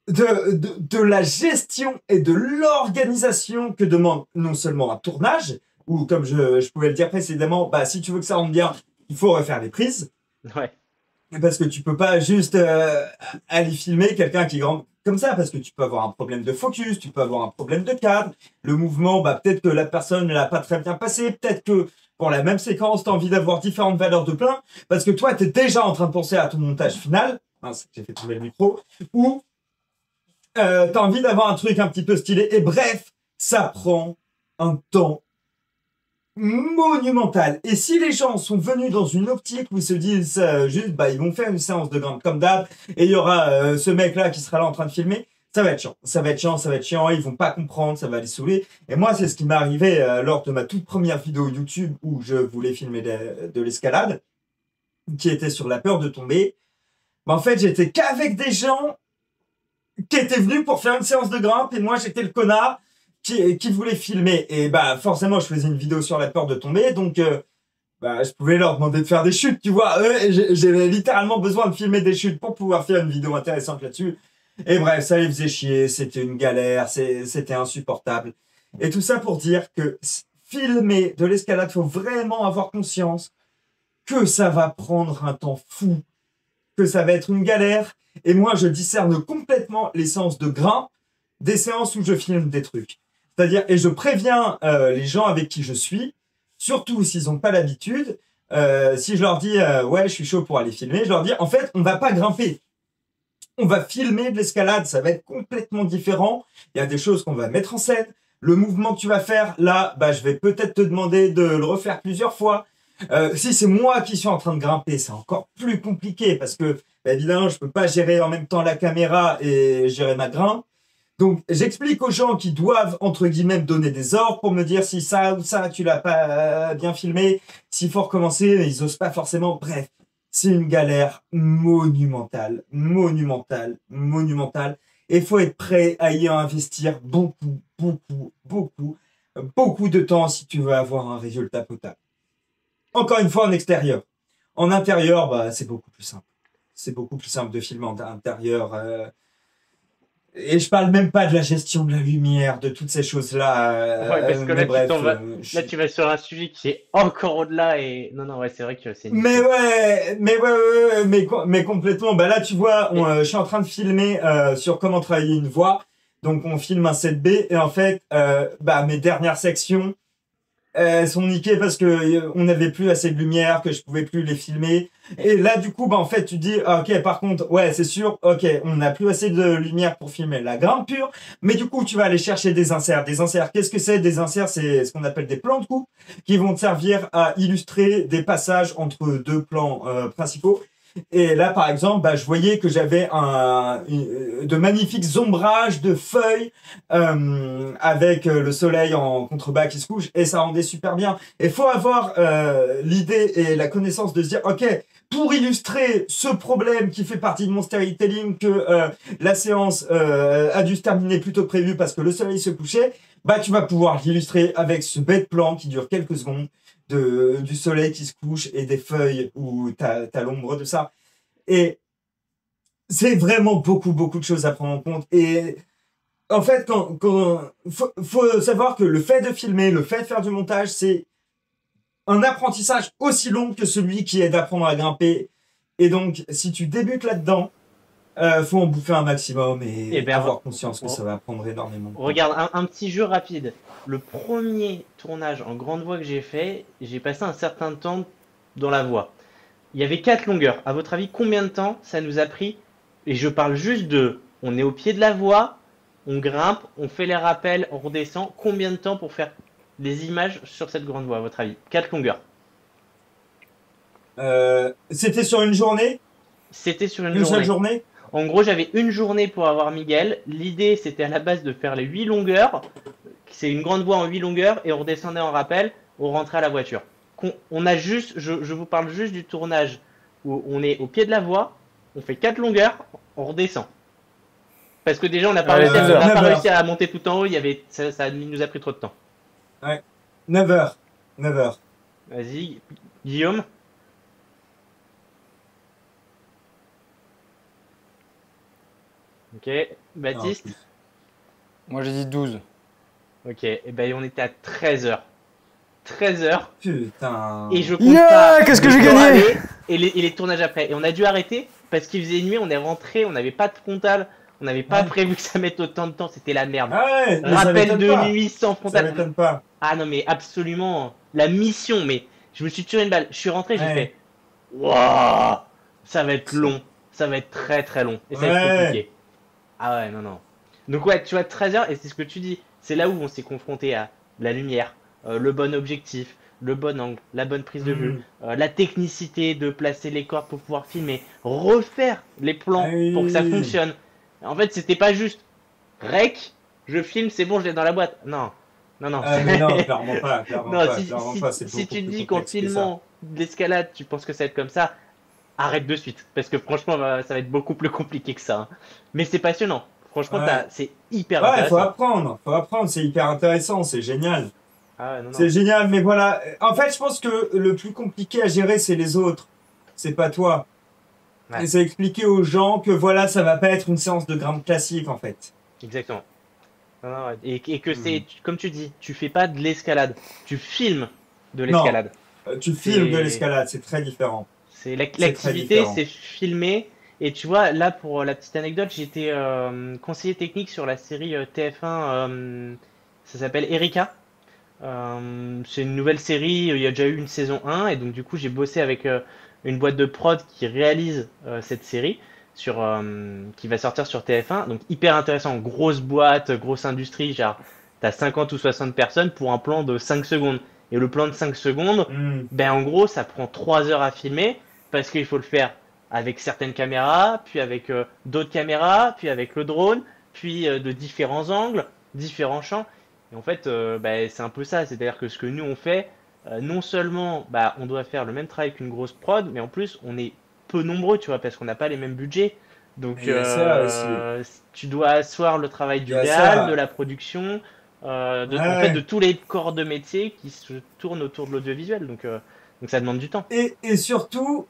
de la gestion et de l'organisation que demande non seulement un tournage, ou comme je pouvais le dire précédemment, bah, si tu veux que ça rentre bien, il faut refaire les prises. Ouais. Parce que tu peux pas juste aller filmer quelqu'un qui grimpe comme ça, parce que tu peux avoir un problème de focus, tu peux avoir un problème de cadre, le mouvement, bah, peut-être que la personne ne l'a pas très bien passé, peut-être que pour la même séquence, tu as envie d'avoir différentes valeurs de plein, parce que toi, tu es déjà en train de penser à ton montage final, j'ai fait tomber le micro, ou tu as envie d'avoir un truc un petit peu stylé, et bref, ça prend un temps monumental. Et si les gens sont venus dans une optique où ils se disent juste, bah, ils vont faire une séance de grimpe comme d'hab, et il y aura ce mec-là qui sera là en train de filmer, ça va être chiant. Ça va être chiant, ça va être chiant, ils vont pas comprendre, ça va les saouler. Et moi, c'est ce qui m'est arrivé lors de ma toute première vidéo YouTube où je voulais filmer de l'escalade, qui était sur la peur de tomber. Mais en fait, j'étais qu'avec des gens qui étaient venus pour faire une séance de grimpe, et moi, j'étais le connard qui voulait filmer. Et bah forcément, je faisais une vidéo sur la peur de tomber, donc bah, je pouvais leur demander de faire des chutes, tu vois. J'avais littéralement besoin de filmer des chutes pour pouvoir faire une vidéo intéressante là-dessus. Et bref, ça les faisait chier, c'était une galère, c'était insupportable. Et tout ça pour dire que filmer de l'escalade, faut vraiment avoir conscience que ça va prendre un temps fou, que ça va être une galère. Et moi, je discerne complètement les séances de grimpe des séances où je filme des trucs. C'est-à-dire, et je préviens les gens avec qui je suis, surtout s'ils n'ont pas l'habitude, si je leur dis ouais, je suis chaud pour aller filmer, je leur dis en fait, on va pas grimper. On va filmer de l'escalade, ça va être complètement différent. Il y a des choses qu'on va mettre en scène. Le mouvement que tu vas faire, là, bah, je vais peut-être te demander de le refaire plusieurs fois. Si c'est moi qui suis en train de grimper, c'est encore plus compliqué parce que, bah, évidemment, je peux pas gérer en même temps la caméra et gérer ma grimpe. Donc, j'explique aux gens qui doivent, entre guillemets, me donner des ordres pour me dire si ça ou ça, tu l'as pas bien filmé, s'il faut recommencer, ils osent pas forcément. Bref, c'est une galère monumentale, monumentale, monumentale. Et il faut être prêt à y investir beaucoup, beaucoup, beaucoup, beaucoup de temps si tu veux avoir un résultat potable. Encore une fois, en extérieur. En intérieur, bah, c'est beaucoup plus simple. C'est beaucoup plus simple de filmer en intérieur. Et je parle même pas de la gestion de la lumière, de toutes ces choses-là. Ouais, parce que là, bref, là, tu vas sur un sujet qui est encore au-delà et non, ouais, c'est vrai que c'est. Mais complètement. Bah là, tu vois, je suis en train de filmer sur comment travailler une voix. Donc, on filme un 7B et en fait, bah mes dernières sections sont niquées parce que on n'avait plus assez de lumière, que je pouvais plus les filmer. Et là, du coup, bah en fait, tu dis, ok, par contre, ouais, c'est sûr, ok, on n'a plus assez de lumière pour filmer la grimpe pure, mais du coup, tu vas aller chercher des inserts. Des inserts, qu'est-ce que c'est? Des inserts, c'est ce qu'on appelle des plans de coupe qui vont te servir à illustrer des passages entre deux plans principaux. Et là, par exemple, bah, je voyais que j'avais de magnifiques ombrages de feuilles avec le soleil en contrebas qui se couche, et ça rendait super bien. Et faut avoir l'idée et la connaissance de se dire, ok, pour illustrer ce problème qui fait partie de mon storytelling, que la séance a dû se terminer plus tôt que prévu parce que le soleil se couchait, bah tu vas pouvoir l'illustrer avec ce bête plan qui dure quelques secondes. Du soleil qui se couche et des feuilles où t'as l'ombre de ça. Et c'est vraiment beaucoup de choses à prendre en compte. Et en fait, faut savoir que le fait de filmer, le fait de faire du montage, c'est un apprentissage aussi long que celui qui est d'apprendre à grimper. Et donc, si tu débutes là-dedans, faut en bouffer un maximum et avoir conscience que ça va prendre énormément de temps. Regarde, un petit jeu rapide. Le premier tournage en grande voix que j'ai fait, j'ai passé un certain temps dans la voix. Il y avait 4 longueurs. À votre avis, combien de temps ça nous a pris? Et je parle juste de, on est au pied de la voix, on grimpe, on fait les rappels, on redescend. Combien de temps pour faire des images sur cette grande voix, à votre avis? 4 longueurs. C'était sur une journée? C'était sur une seule journée? En gros, j'avais une journée pour avoir Miguel. L'idée, c'était à la base de faire les 8 longueurs. C'est une grande voie en 8 longueurs et on redescendait en rappel, on rentrait à la voiture. On a juste, je vous parle juste du tournage où on est au pied de la voie, on fait 4 longueurs, on redescend. Parce que déjà, on n'a pas, Allez, réussi, à, 12 on n'a pas 9 heures. réussi à monter tout en haut, ça nous a pris trop de temps. 9h. 9h. Vas-y, Guillaume. Ok, Baptiste. Moi j'ai dit 12. Ok, et ben on était à 13h. 13h. Putain. Et je compte Yeah, pas qu'est-ce que le j'ai temps gagné aller et les tournages après. Et on a dû arrêter parce qu'il faisait nuit, on est rentré, on n'avait pas de frontal, on n'avait pas Ouais. prévu que ça mette autant de temps, c'était la merde. Ah ouais, mais ça Rappel m'étonne de pas. nuit sans Ça frontal. m'étonne pas. Ah non mais absolument, la mission, mais je me suis tiré une balle, je suis rentré, j'ai Ouais. fait waouh, ça va être long, ça va être très très long et ça va être Ouais. compliqué. Ah ouais, non non. Donc ouais, tu vois 13h et c'est ce que tu dis, c'est là où on s'est confronté à la lumière, le bon objectif, le bon angle, la bonne prise de vue, la technicité de placer les cordes pour pouvoir filmer, refaire les plans Ah oui. pour que ça fonctionne. En fait, c'était pas juste rec, je filme, c'est bon, je l'ai dans la boîte. Non, non, non. Ah mais non, clairement pas. Clairement Non, pas. si, Clairement si- pas. C'est si beaucoup tu te plus dis qu'en complexe que ça. filmant de l'escalade, tu penses que ça va être comme ça, arrête de suite. Parce que franchement, ça va être beaucoup plus compliqué que ça. Hein. Mais c'est passionnant. Franchement, Ouais. c'est hyper Ouais, intéressant. faut apprendre, c'est hyper intéressant, c'est génial. Ah ouais, non, non. C'est génial, mais voilà. En fait, je pense que le plus compliqué à gérer, c'est les autres. C'est pas toi. Ouais. Et c'est expliquer aux gens que voilà, ça va pas être une séance de grimpe classique, en fait. Exactement. Non, non, ouais. Et que Hmm. c'est, comme tu dis, tu fais pas de l'escalade, tu filmes de Non. l'escalade. Tu filmes de C'est- l'escalade, c'est très différent. C'est très l'activité, différent. c'est filmer. Et tu vois, là, pour la petite anecdote, j'étais conseiller technique sur la série TF1, ça s'appelle Erika. C'est une nouvelle série, il y a déjà eu une saison 1, et donc du coup, j'ai bossé avec une boîte de prod qui réalise cette série, qui va sortir sur TF1. Donc, hyper intéressant, grosse boîte, grosse industrie, genre, t'as 50 ou 60 personnes pour un plan de 5 secondes. Et le plan de 5 secondes, ben en gros, ça prend 3 heures à filmer parce qu'il faut le faire avec certaines caméras, puis avec d'autres caméras, puis avec le drone, puis de différents angles, différents champs. Et en fait, ben, c'est un peu ça. C'est-à-dire que ce que nous on fait, non seulement bah, on doit faire le même travail qu'une grosse prod, mais en plus on est peu nombreux, tu vois, parce qu'on n'a pas les mêmes budgets. Donc Il y a ça aussi. tu dois asseoir le travail du Il y a réal, ça. de la production, en Ouais. fait de tous les corps de métier qui se tournent autour de l'audiovisuel. Donc ça demande du temps. Et surtout,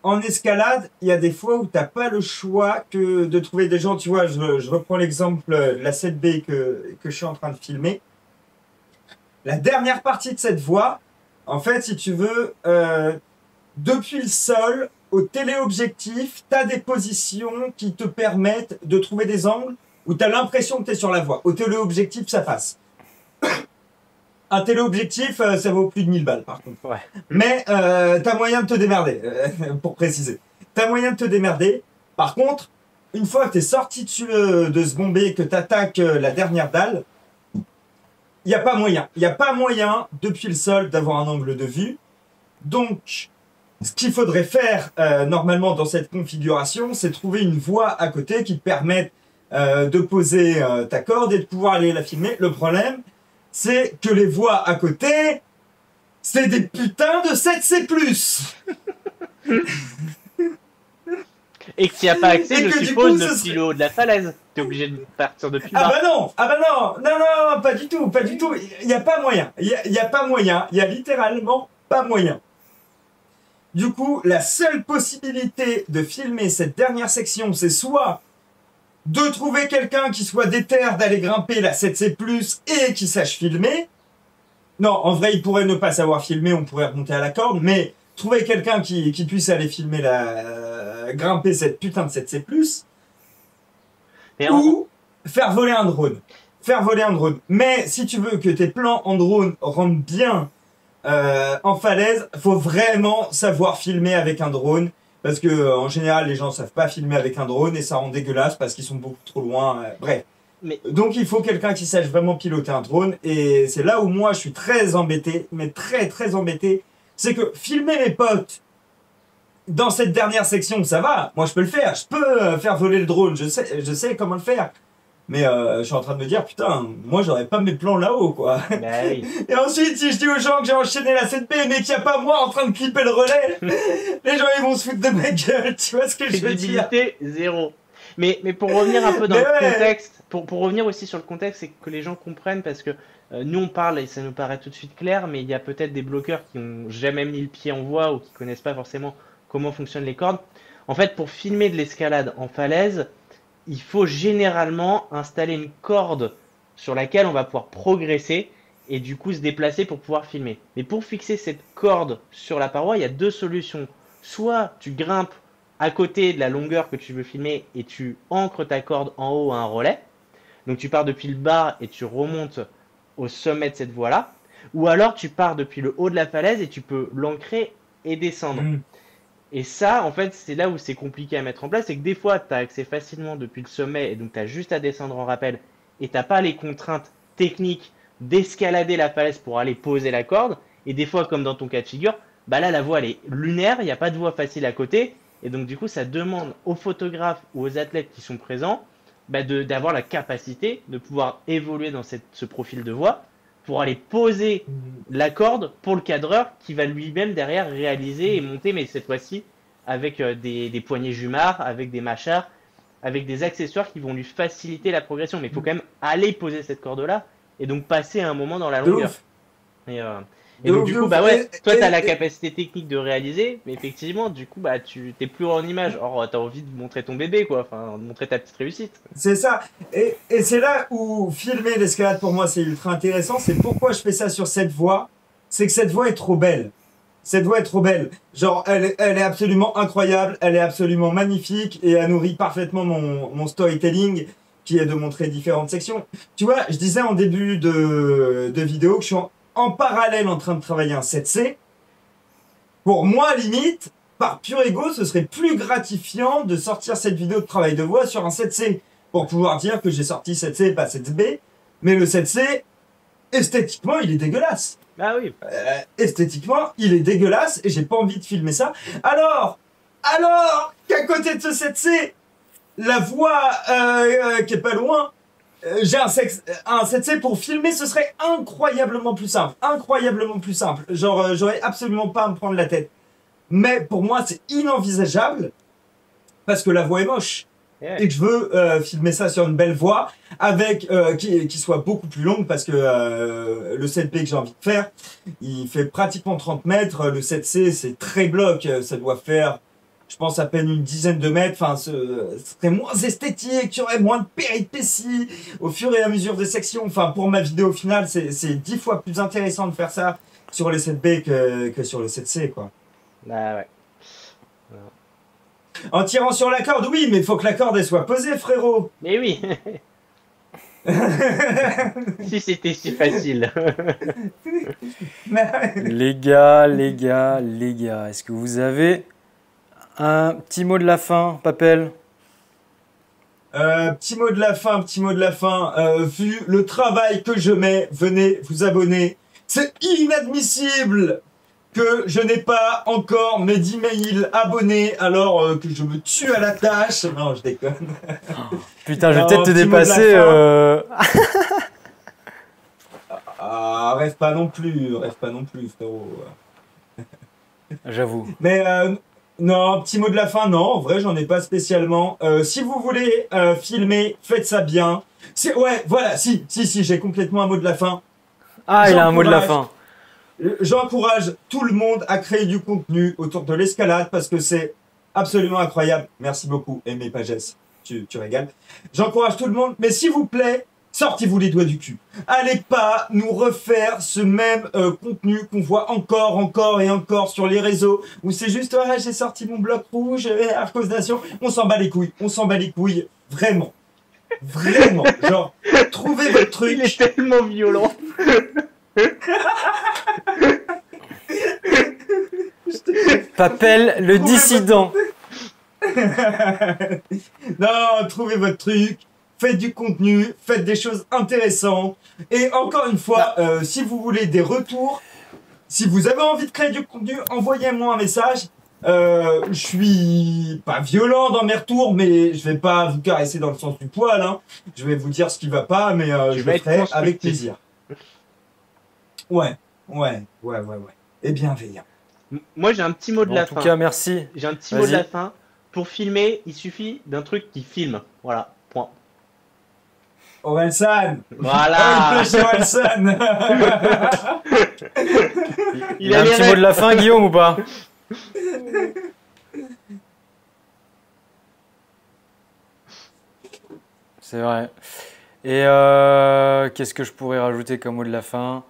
en escalade, il y a des fois où t'as pas le choix que de trouver des gens. Tu vois, je reprends l'exemple de la 7B que je suis en train de filmer. La dernière partie de cette voie, en fait, si tu veux, depuis le sol au téléobjectif, t'as des positions qui te permettent de trouver des angles où t'as l'impression que t'es sur la voie. Au téléobjectif, ça passe. Un téléobjectif, ça vaut plus de 1000 balles, par contre. Ouais. Mais t'as moyen de te démerder, pour préciser. T'as moyen de te démerder. Par contre, une fois que t'es sorti de ce bombé, que t'attaques la dernière dalle, il n'y a pas moyen. Il n'y a pas moyen, depuis le sol, d'avoir un angle de vue. Donc, ce qu'il faudrait faire, normalement, dans cette configuration, c'est trouver une voie à côté qui te permette de poser ta corde et de pouvoir aller la filmer. Le problème, c'est que les voies à côté, c'est des putains de 7C+. Et que tu n'y as pas accès, Et je que du suppose, coup, ce depuis le haut de la falaise. Tu es obligé de partir depuis le Ah bas. bah non, non, pas du tout, pas du tout. Il n'y a pas moyen, il y a pas moyen, il y a littéralement pas moyen. Du coup, la seule possibilité de filmer cette dernière section, c'est soit de trouver quelqu'un qui soit déter d'aller grimper la 7C+, et qui sache filmer. Non, en vrai, il pourrait ne pas savoir filmer, on pourrait remonter à la corde, mais trouver quelqu'un qui puisse aller filmer grimper cette putain de 7C+, Mais ou faire voler un drone. Faire voler un drone. Mais si tu veux que tes plans en drone rentrent bien en falaise, faut vraiment savoir filmer avec un drone. Parce que en général, les gens savent pas filmer avec un drone et ça rend dégueulasse parce qu'ils sont beaucoup trop loin. Bref. Mais- Donc il faut quelqu'un qui sache vraiment piloter un drone. Et c'est là où moi je suis très embêté, mais très très embêté. C'est que filmer mes potes dans cette dernière section, ça va. Moi je peux le faire. Je peux faire voler le drone. Je sais comment le faire. Mais je suis en train de me dire, putain, moi j'aurais pas mes plans là-haut, quoi. Bah oui. Et ensuite, si je dis aux gens que j'ai enchaîné la 7B, mais qu'il n'y a pas moi en train de clipper le relais, les gens ils vont se foutre de ma gueule, tu vois ce que je veux dire? Crédibilité, zéro. Mais pour revenir un peu dans Mais le ouais. contexte, pour revenir aussi sur le contexte, c'est que les gens comprennent parce que nous on parle et ça nous paraît tout de suite clair, mais il y a peut-être des bloqueurs qui ont jamais mis le pied en voie ou qui connaissent pas forcément comment fonctionnent les cordes. En fait, pour filmer de l'escalade en falaise, il faut généralement installer une corde sur laquelle on va pouvoir progresser et du coup se déplacer pour pouvoir filmer. Mais pour fixer cette corde sur la paroi, il y a deux solutions. Soit tu grimpes à côté de la longueur que tu veux filmer et tu ancres ta corde en haut à un relais. Donc tu pars depuis le bas et tu remontes au sommet de cette voie-là. Ou alors tu pars depuis le haut de la falaise et tu peux l'ancrer et descendre. Et ça, en fait, c'est là où c'est compliqué à mettre en place. C'est que des fois, tu as accès facilement depuis le sommet et donc tu as juste à descendre en rappel et tu n'as pas les contraintes techniques d'escalader la falaise pour aller poser la corde. Et des fois, comme dans ton cas de figure, bah là, la voie, elle est lunaire, il n'y a pas de voie facile à côté. Et donc, du coup, ça demande aux photographes ou aux athlètes qui sont présents d'avoir la capacité de pouvoir évoluer dans ce profil de voie pour aller poser la corde pour le cadreur qui va lui-même derrière réaliser et monter, mais cette fois-ci avec des poignées jumards, avec des machards, avec des accessoires qui vont lui faciliter la progression. Mais il faut quand même aller poser cette corde-là et donc passer un moment dans la De longueur. ouf. Et donc du coup, bah ouais, toi t'as la et- capacité technique de réaliser, mais effectivement, du coup, bah tu t'es plus en image. Or, t'as envie de montrer ton bébé, quoi, enfin, de montrer ta petite réussite. C'est ça. Et c'est là où filmer l'escalade pour moi c'est ultra intéressant. C'est pourquoi je fais ça sur cette voie. C'est que cette voie est trop belle. Cette voie est trop belle. Genre, elle est absolument incroyable. Elle est absolument magnifique. Et elle nourrit parfaitement mon storytelling qui est de montrer différentes sections. Tu vois, je disais en début de vidéo que je suis en parallèle en train de travailler un 7C. Pour moi, limite, par pur ego, ce serait plus gratifiant de sortir cette vidéo de travail de voix sur un 7C pour pouvoir dire que j'ai sorti 7C et pas 7B. Mais le 7C, esthétiquement, il est dégueulasse. Ah oui. Esthétiquement, il est dégueulasse et j'ai pas envie de filmer ça. Alors qu'à côté de ce 7C, la voix qui est pas loin, j'ai un 7C pour filmer, ce serait incroyablement plus simple. Incroyablement plus simple. Genre, j'aurais absolument pas à me prendre la tête. Mais pour moi, c'est inenvisageable parce que la voix est moche. Yeah. Et que je veux filmer ça sur une belle voie avec qui soit beaucoup plus longue parce que le 7B que j'ai envie de faire, il fait pratiquement 30 mètres. Le 7C, c'est très bloc. Ça doit faire, je pense, à peine une dizaine de mètres. Enfin, ce serait moins esthétique, il y aurait moins de péripéties au fur et à mesure des sections. Enfin, pour ma vidéo finale, c'est 10 fois plus intéressant de faire ça sur le 7B que sur le 7C, quoi. Bah ouais. En tirant sur la corde, oui, mais il faut que la corde elle soit posée, frérot. Mais oui. Si c'était si facile. Les gars, est-ce que vous avez un petit mot de la fin, Papel? Petit mot de la fin. Vu le travail que je mets, venez vous abonner. C'est inadmissible que je n'ai pas encore mes 10 mails abonnés alors que je me tue à la tâche. Non, je déconne. Putain, je vais Non, peut-être te petit mot de la dépasser. Ah, rêve pas non plus, frérot. J'avoue. Mais non, petit mot de la fin, non, en vrai, j'en ai pas spécialement. Si vous voulez filmer, faites ça bien. Ouais, voilà, si, j'ai complètement un mot de la fin. Ah, il a un mot de la fin. J'encourage tout le monde à créer du contenu autour de l'escalade parce que c'est absolument incroyable. Merci beaucoup, Aimé Pagès, tu régales. J'encourage tout le monde, mais s'il vous plaît, sortez-vous les doigts du cul. Allez pas nous refaire ce même contenu qu'on voit encore et encore sur les réseaux où c'est juste ouais, j'ai sorti mon bloc rouge, Arcos Nation. On s'en bat les couilles, vraiment. Genre, trouvez votre truc. Il est tellement violent. Papel, le dissident. Non, trouvez votre truc, faites du contenu, faites des choses intéressantes. Et encore une fois, si vous voulez des retours, si vous avez envie de créer du contenu, envoyez-moi un message. Je suis pas violent dans mes retours, mais je vais pas vous caresser dans le sens du poil. Hein. Je vais vous dire ce qui va pas, mais je le ferai avec plaisir. Ouais. Et bienveillant. Moi, j'ai un petit mot de la fin. En tout cas, merci. J'ai un petit mot de la fin. pour filmer, il suffit d'un truc qui filme. Voilà, point. Orelsan. Voilà. Oh, il plaît Orelsan. Il y a un petit mot de la fin, Guillaume, ou pas? C'est vrai. Et qu'est-ce que je pourrais rajouter comme mot de la fin?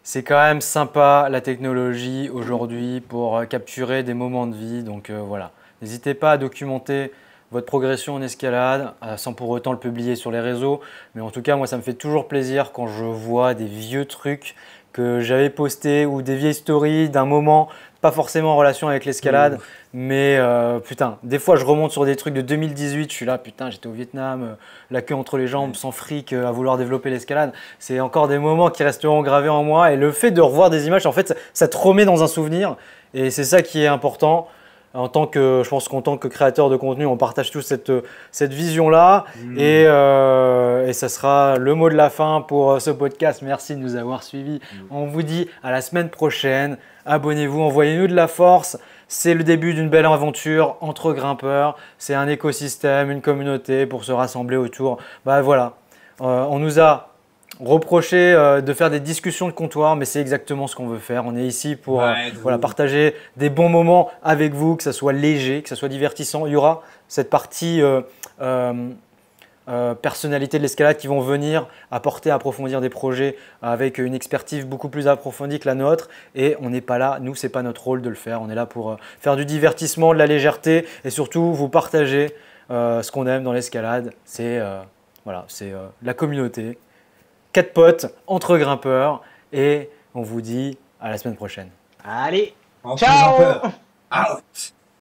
C'est quand même sympa la technologie aujourd'hui pour capturer des moments de vie. Donc voilà, n'hésitez pas à documenter votre progression en escalade sans pour autant le publier sur les réseaux. Mais en tout cas, moi, ça me fait toujours plaisir quand je vois des vieux trucs que j'avais postés ou des vieilles stories d'un moment, pas forcément en relation avec l'escalade. Mais putain, des fois, je remonte sur des trucs de 2018. Je suis là, putain, j'étais au Vietnam, la queue entre les jambes, sans fric, à vouloir développer l'escalade. C'est encore des moments qui resteront gravés en moi. Et le fait de revoir des images, en fait, ça te remet dans un souvenir. Et c'est ça qui est important. Je pense qu'en tant que créateur de contenu, on partage tous cette vision-là. Et ça sera le mot de la fin pour ce podcast. Merci de nous avoir suivis. On vous dit à la semaine prochaine. Abonnez-vous, envoyez-nous de la force. C'est le début d'une belle aventure entre grimpeurs. C'est un écosystème, une communauté pour se rassembler autour. Bah voilà, on nous a reproché de faire des discussions de comptoir, mais c'est exactement ce qu'on veut faire. On est ici pour partager des bons moments avec vous, que ça soit léger, que ça soit divertissant. Il y aura cette partie personnalité de l'escalade qui vont venir approfondir des projets avec une expertise beaucoup plus approfondie que la nôtre. Et on n'est pas là, nous, c'est pas notre rôle de le faire. On est là pour faire du divertissement, de la légèreté et surtout vous partager ce qu'on aime dans l'escalade. C'est la communauté. 4 potes entre grimpeurs et on vous dit à la semaine prochaine. Allez, Entre ciao. grimpeurs. Out.